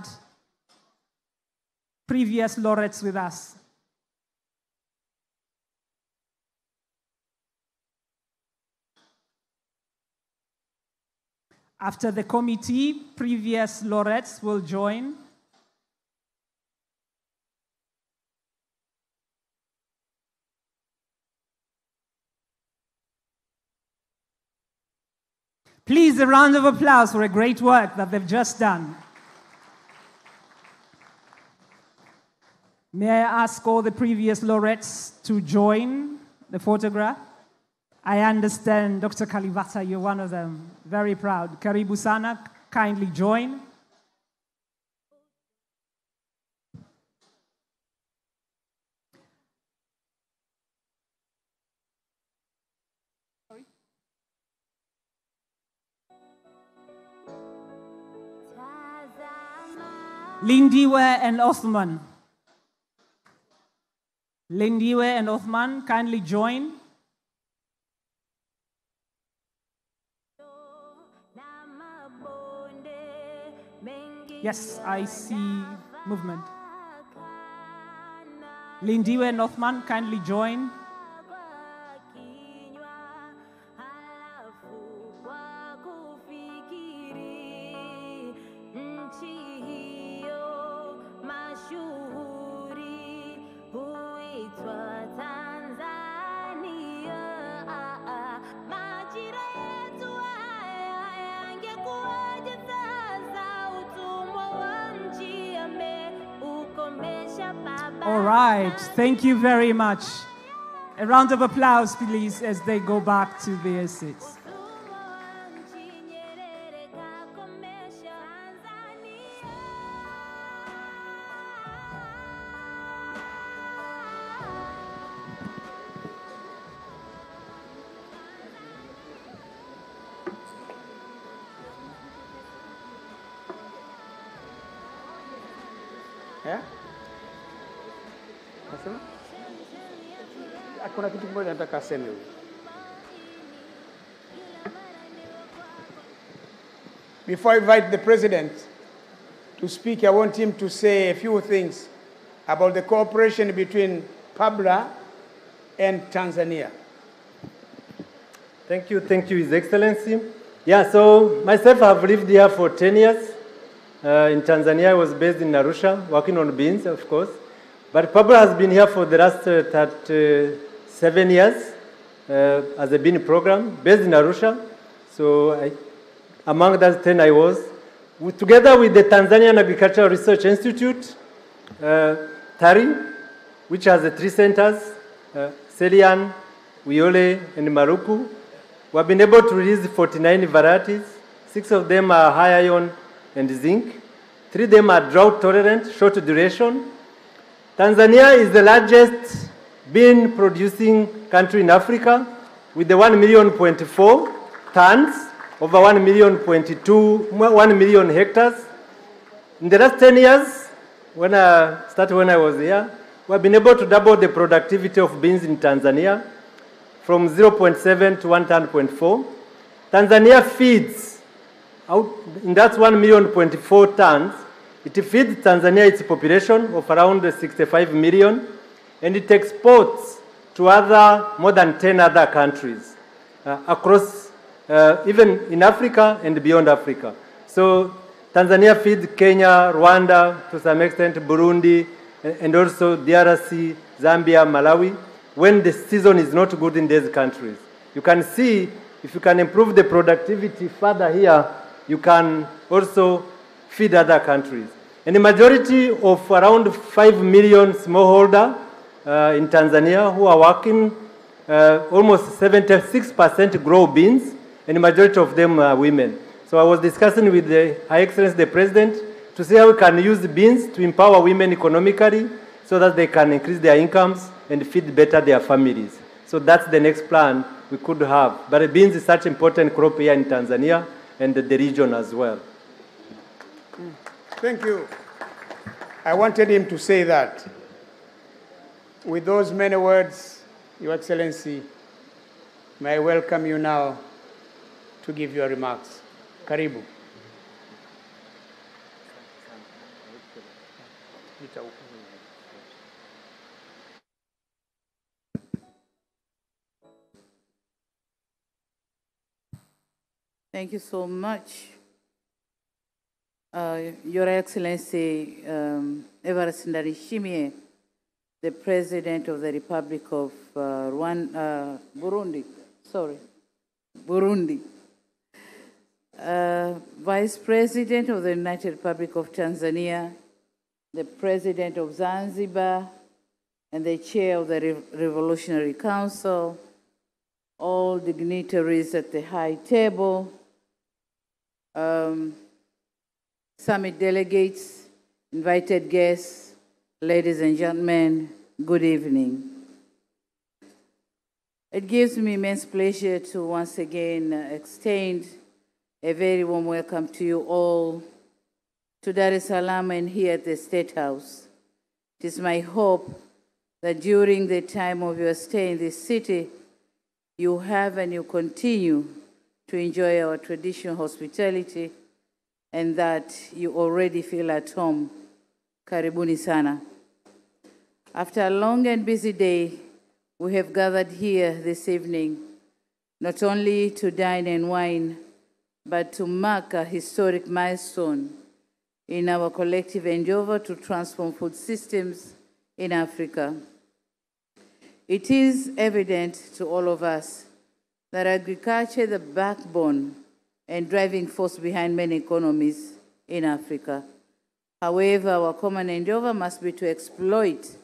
previous laureates with us. After the committee, previous laureates will join. Please, a round of applause for a great work that they've just done. May I ask all the previous laureates to join the photograph? I understand, Dr. Kalibata, you're one of them. Very proud. Karibu sana, kindly join. Lindiwe and Othman. Lindiwe and Othman, kindly join. Yes, I see movement. Lindiwe and Othman, kindly join. All right, thank you very much. A round of applause, please, as they go back to their seats. Yeah? Kuna kitu kimoja nataka aseme. Before I invite the president to speak, I want him to say a few things about the cooperation between PABRA and Tanzania. Thank you, His Excellency. Yeah, so myself, I've lived here for 10 years. In Tanzania, I was based in Arusha, working on beans, of course. But PABRA has been here for the last 7 years as a bean program, based in Arusha. So among those 10 I was. Together with the Tanzanian Agricultural Research Institute, TARI, which has 3 centers, Selian, Uyole, and Maruku, we have been able to release 49 varieties. 6 of them are high iron and zinc. 3 of them are drought tolerant, short duration. Tanzania is the largest bean producing country in Africa with the 1.4 tons, over 1 million hectares. In the last 10 years, when I was here, we have been able to double the productivity of beans in Tanzania from 0.7 to 1.4. Tanzania feeds, in that 1.4 tons, it feeds Tanzania its population of around 65 million, and it exports to more than 10 other countries across, even in Africa and beyond Africa. So Tanzania feeds Kenya, Rwanda, to some extent Burundi, and also DRC, Zambia, Malawi, when the season is not good in these countries. You can see, if you can improve the productivity further here, you can also feed other countries. And the majority of around 5 million smallholder in Tanzania who are working, almost 76% grow beans, and the majority of them are women. So I was discussing with the High Excellency, the President, to see how we can use the beans to empower women economically so that they can increase their incomes and feed better their families. So that's the next plan we could have. But beans is such an important crop here in Tanzania and the region as well. Thank you. I wanted him to say that. With those many words, Your Excellency, may I welcome you now to give your remarks. Karibu. Thank you so much. Your Excellency, Evariste Ndayishimiye, the President of the Republic of Burundi, Vice President of the United Republic of Tanzania, the President of Zanzibar, and the Chair of the Revolutionary Council, all dignitaries at the high table, summit delegates, invited guests, ladies and gentlemen, good evening. It gives me immense pleasure to once again extend a very warm welcome to you all to Dar es Salaam and here at the State House. It is my hope that during the time of your stay in this city, you have and you continue to enjoy our traditional hospitality and that you already feel at home. Karibuni sana. After a long and busy day, we have gathered here this evening, not only to dine and wine, but to mark a historic milestone in our collective endeavor to transform food systems in Africa. It is evident to all of us that agriculture is the backbone and driving force behind many economies in Africa. However, our common endeavor must be to exploit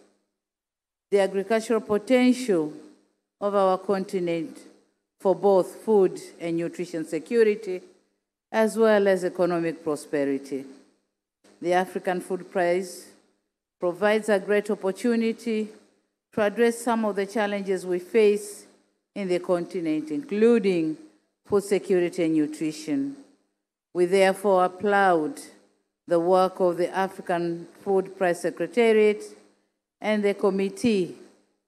the agricultural potential of our continent for both food and nutrition security, as well as economic prosperity. The African Food Prize provides a great opportunity to address some of the challenges we face in the continent, including food security and nutrition. We therefore applaud the work of the African Food Prize Secretariat and the committee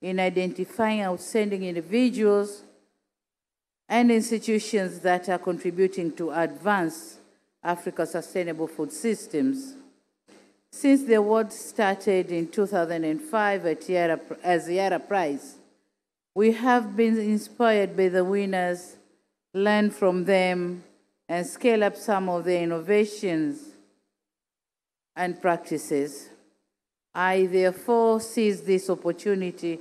in identifying outstanding individuals and institutions that are contributing to advance Africa's sustainable food systems. Since the award started in 2005 as the Yara Prize, we have been inspired by the winners, learn from them, and scale up some of their innovations and practices. I therefore seize this opportunity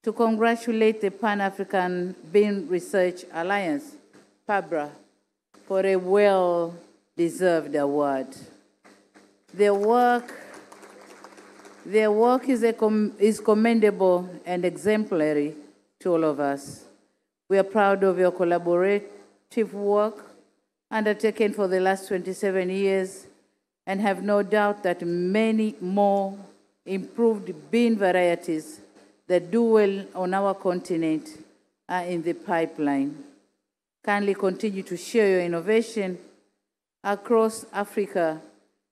to congratulate the Pan-African Bean Research Alliance, PABRA, for a well-deserved award. Their work is commendable and exemplary to all of us. We are proud of your collaborative work undertaken for the last 27 years and have no doubt that many more improved bean varieties that do well on our continent are in the pipeline. Kindly continue to share your innovation across Africa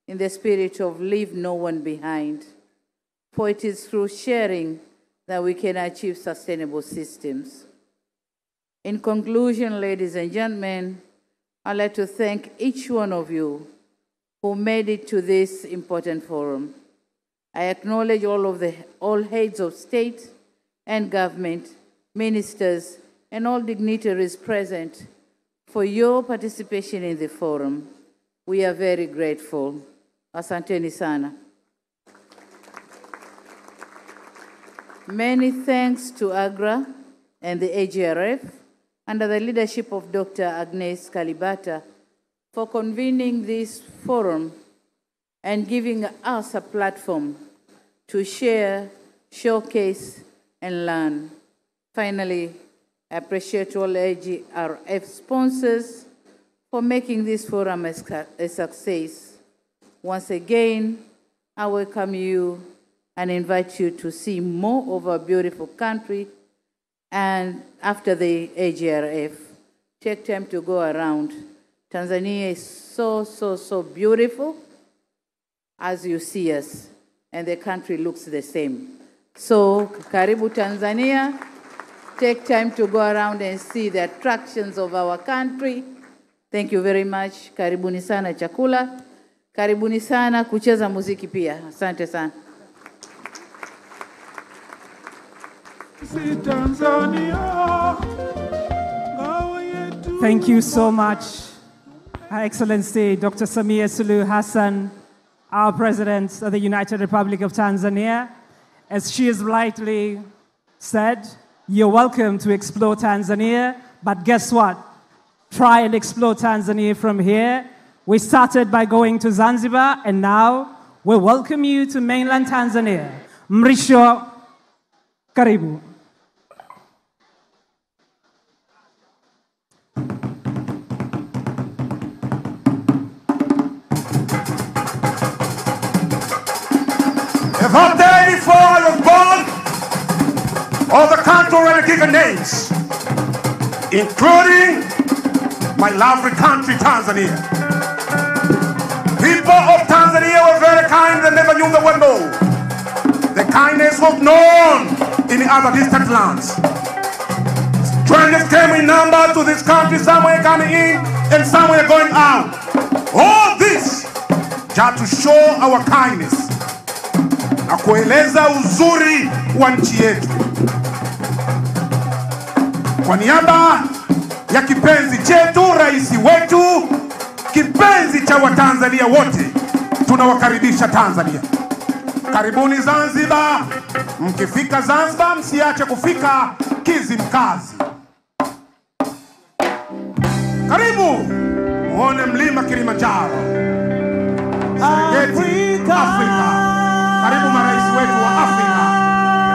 in the spirit of leave no one behind. For it is through sharing that we can achieve sustainable systems. In conclusion, ladies and gentlemen, I'd like to thank each one of you who made it to this important forum. I acknowledge all heads of state and government, ministers, and all dignitaries present for your participation in the forum. We are very grateful. Asanteni sana. Many thanks to AGRA and the AGRF under the leadership of Dr. Agnes Kalibata for convening this forum and giving us a platform to share, showcase, and learn. Finally, I appreciate all AGRF sponsors for making this forum a success. Once again, I welcome you and invite you to see more of our beautiful country. And after the AGRF, take time to go around. Tanzania is so beautiful as you see us, and the country looks the same. So, karibu Tanzania. Take time to go around and see the attractions of our country. Thank you very much. Karibuni sana chakula. Karibuni sana kucheza muziki pia. Asante sana. Thank you so much, Her Excellency Dr. Samia Suluhu Hassan, our President of the United Republic of Tanzania. As she has rightly said, you're welcome to explore Tanzania, but guess what? Try and explore Tanzania from here. We started by going to Zanzibar, and now we welcome you to mainland Tanzania. Mrisho, karibu. From day before I was born, all the country already given names, including my lovely country, Tanzania. People of Tanzania were very kind, they never knew the word no. The kindness was known in the other distant lands. Strangers came in number to this country, somewhere coming in and somewhere going out. All this just to show our kindness na kueleza uzuri wa nchi yetu. Kwa niaba ya kipenzi chetu, rais wetu, kipenzi cha Watanzania wote, tunawakaribisha Tanzania. Karibuni Zanzibar. Mkifika Zanzibar, msiache kufika Kizimkazi. Karibu muone mlima Kilimanjaro. Afrika. Karibu marais wetu wa Afrika.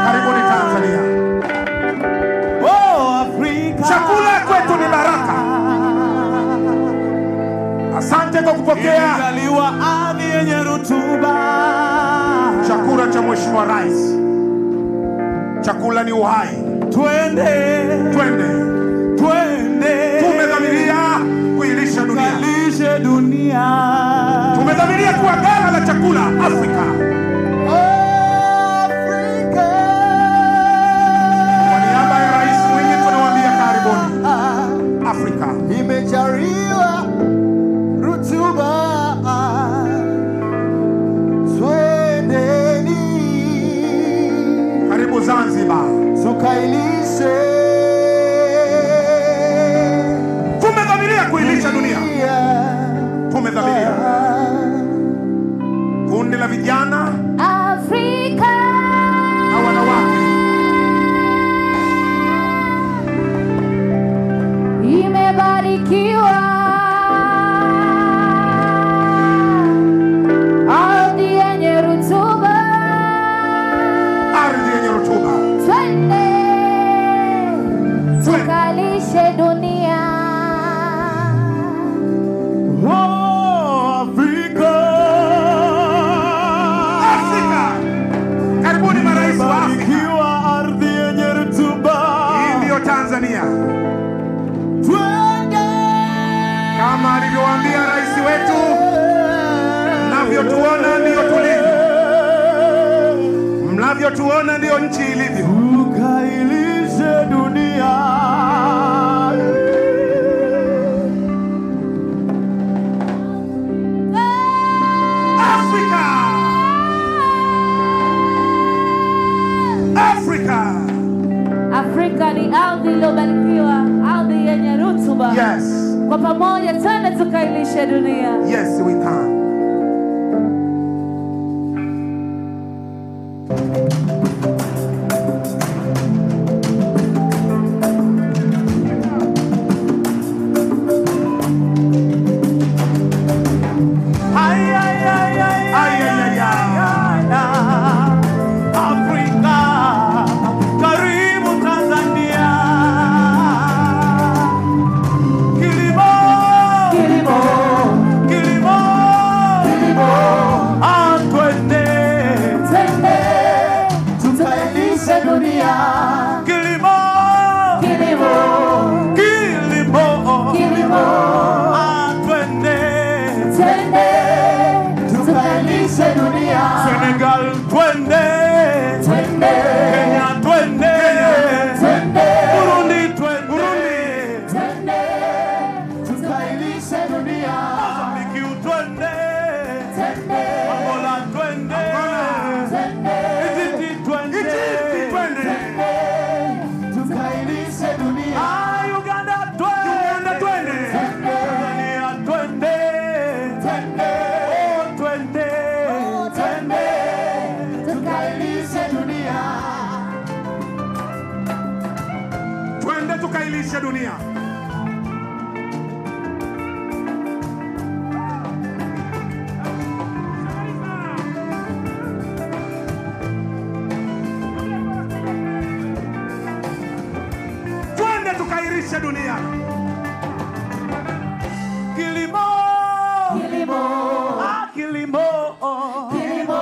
Karibuni Tanzania. Oh, Afrika. Chakula kwetu ni baraka. Asante kwa kupokea. Imejaliwa ardhi yenye rutuba. Chakula cha Mheshimiwa Rais. Chakula ni uhai. Twende. Tumedhamiria kuilisha dunia. Tumedhamiria kuwa gala la chakula Afrika. Afrika imejaliwa rutuba, twendeni. Karibu Zanzibar, tukailishe. Tumedhamiria kuilisha dunia. Tumedhamiria. Kundi la vijana Afrika na wanawake imebarikiwa ardhi yenye rutuba. Twende tukalishe dunia. Afrika. Karibuni marais wa Afrika. Ardhi yenye rutuba. Hii ndio Tanzania. Kama alivyowaambia rais wetu, mnavyotuona ndio tulivyo. Mnavyotuona ndio nchi ilivyo. Tukailishe dunia. Afrika. Afrika ni ardhi iliyobarikiwa, ardhi yenye rutuba. Yes. Kwa pamoja tena tukailishe dunia. Yes, we can. Afrika, karibu Tanzania. twende, tukailishe dunia. Senegal twende, twende. Kenya twende, twende. Burundi twende, twende, tukailishe dunia. Mozambique twende, twende. Angola twende, twende. Egypt twende, twende, tukailishe dunia. Uganda twende, Tanzania twende, oh twende, twende, tukailishe dunia. Twende tukailishe dunia. Twende tukailishe dunia. Kilimo, kilimo, kilimo, kilimo,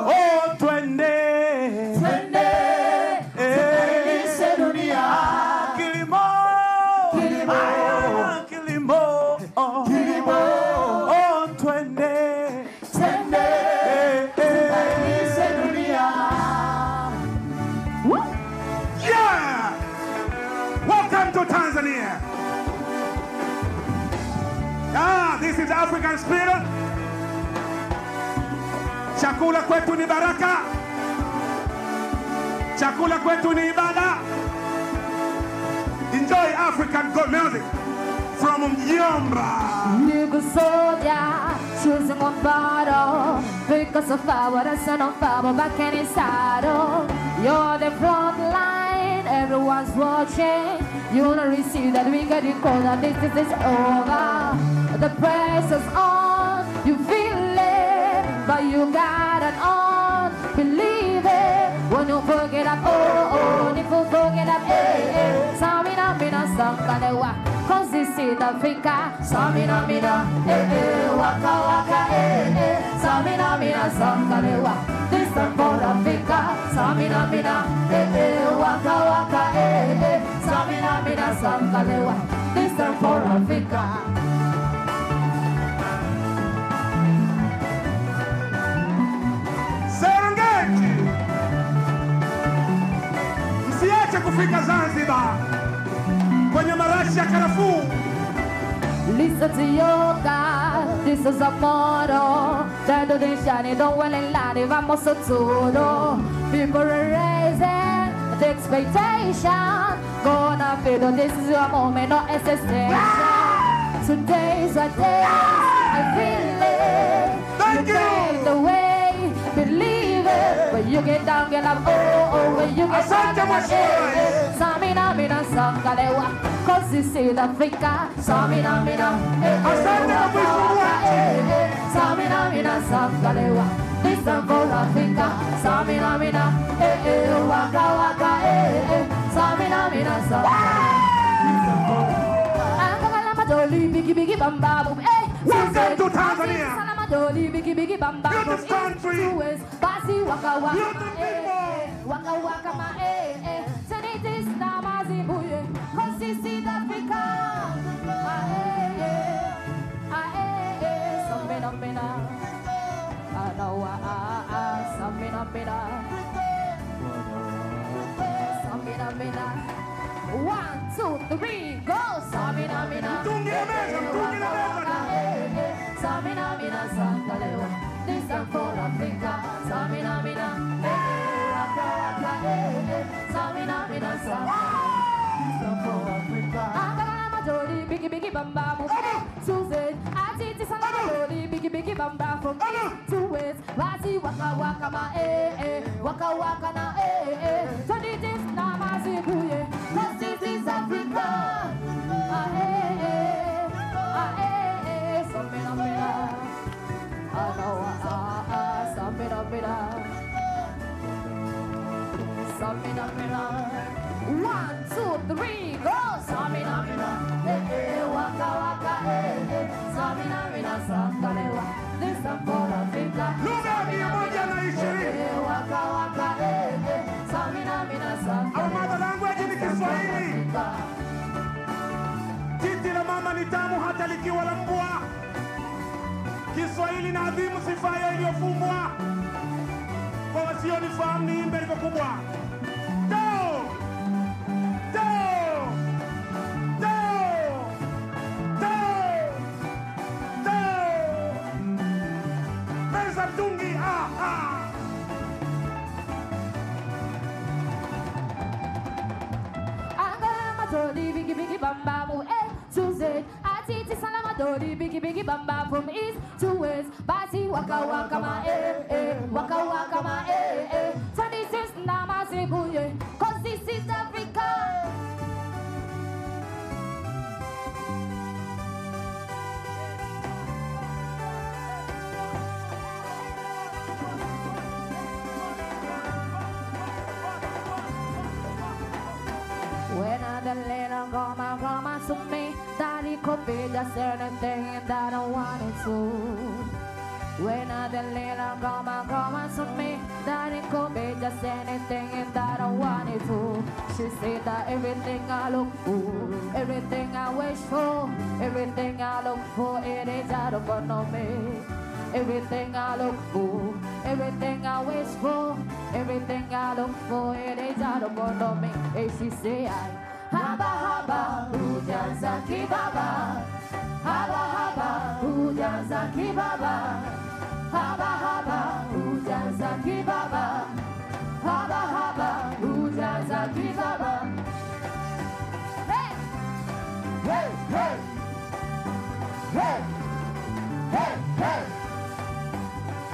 oh twende, twende, tukailishe dunia. Kilimo, kilimo, kilimo, kilimo, oh twende, twende, tukailishe dunia. Yeah! Welcome to Tanzania. This is African spirit. Chakula kwetu ni baraka. Chakula kwetu ni ibada. Enjoy African good music from Mjomba. Nigga soldier, choosing one battle. Because of power, the son of power, back in his saddle. You're the front line, everyone's watching. You wanna receive that we get it cold, and this is over. The pressure's on, you feel it, but you got it on. Believe it, when you forget up, oh, if you forget up, Samina, mina, Sankalewa, cause this is Africa. Samina, mina, waka, waka, Samina, mina, Sankalewa, this is for Africa. Samina, mina, waka, waka, Samina, mina, Sankalewa, this is for Africa. Serengeti. Msiache kufika Zanzibar kwenye marashi ya karafuu. Listen to your God, this is a motto. That they shine, don't well and lie, vamos a todo. People are raising the expectation. Gonna feel this is your moment, not hesitation. Today's a day, I feel it. Thank you. Pave the way, believe it. When you get down, get up, oh, when you get down, get up, Samina, mina, Sankalewa. Cause this is Africa. Samina, mina, Samina, mina, Sankalewa. This is for Africa. Samina, mina, waka, waka, Samina, mina, Sankalewa. Biggie, biggie, bamba, boom, welcome to Tanzania. Biggie, biggie, bamba, beautiful country. Basi, waka, waka, waka, waka, ma, Senitis, namazi, buye. Cause this is Africa. Samina, mina. Samina, mina. Samina, mina. 1, 2, 3, go! Samina, mina. Samina, mina, Sankalewa. This is for Africa. Samina, mina. Samina, mina, Sankalewa. Biggie, biggie, bamba, boom. Tuesday, I did this on the biggie, biggie, bamba from east to west. Wasi, waka, waka, ma, waka, waka, na, So this is namazi, buye. Cause this is Africa. Samina, mina. Samina, mina. Samina, mina. 1, 2, 3, go! Samina, mina. Waka, waka, Samina, mina, Sankalewa. This is for Africa. Lugha 120. Waka, waka, Samina, mina, Sankalewa. Our mother language ni Kiswahili. Titi la mama ni tamu hata likiwa la mbwa. Kiswahili na adhimu sifa iliyofungwa. Kwa wasionifahamu ni imbe liko kubwa. Do! Do! Do! Do! Do! Meza mtungi, Dori biggie biggie bamba mu to Z. Atiti salama dori biggie biggie bamba from east to west. Bati waka waka ma waka waka ma 26 nama sebuye, 'cause this is Africa. When I the little grandma to me, Daddy could be just anything that I wanted to. When I the little grandma to me, Daddy could be just anything that I wanted to. She said that everything I look for, everything I wish for, everything I look for, it is out of front of me. Everything I look for, everything I wish for, everything I look for, it is out of front of me. And she say, haba haba, ujaza kibaba. Haba haba, ujaza kibaba. Haba haba, ujaza kibaba. Haba haba, ujaza kibaba. Hey, hey, hey, hey, hey, hey.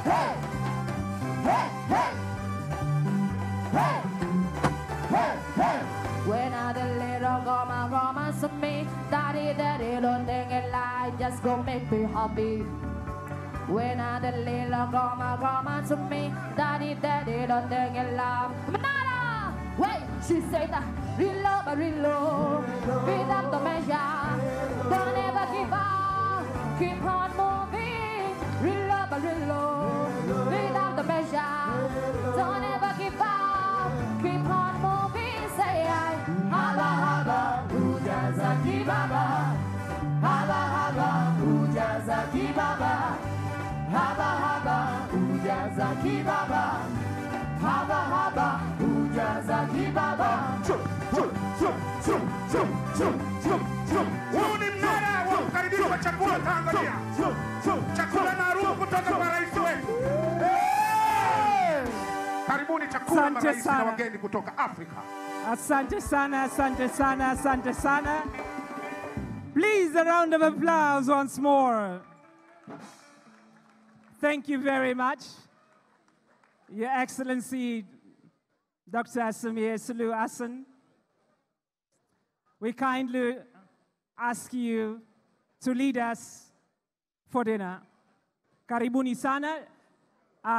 Hey! Hey! Hey! Hey! Hey! Hey! When I the little grandma to me, Daddy, don't think it like just go make me happy. When I the little grandma to me, Daddy, don't think it like Manana! Wait, she said that reload, beat up the measure, don't ever give up, keep on moving, reload, beat up the measure, don't ever give up, keep on moving, say haba haba, ujaza kibaba, haba haba, ujaza kibaba, haba haba, ujaza kibaba, haba haba, ujaza kibaba. Huu ni mnara wa kukaribisha chakula Tanzania. Chakula maarufu kutoka kwa rais wetu. Karibuni chakula marais na wageni kutoka Afrika. Asante sana, asante sana, asante sana. Please, a round of applause once more. Thank you very much. Your Excellency, Dr. Samia Suluhu Hassan. We kindly ask you to lead us for dinner. Karibuni sana.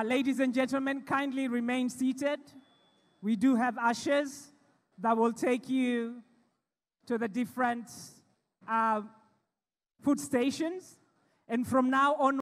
Ladies and gentlemen, kindly remain seated. We do have ushers that will take you to the different food stations. And from now on,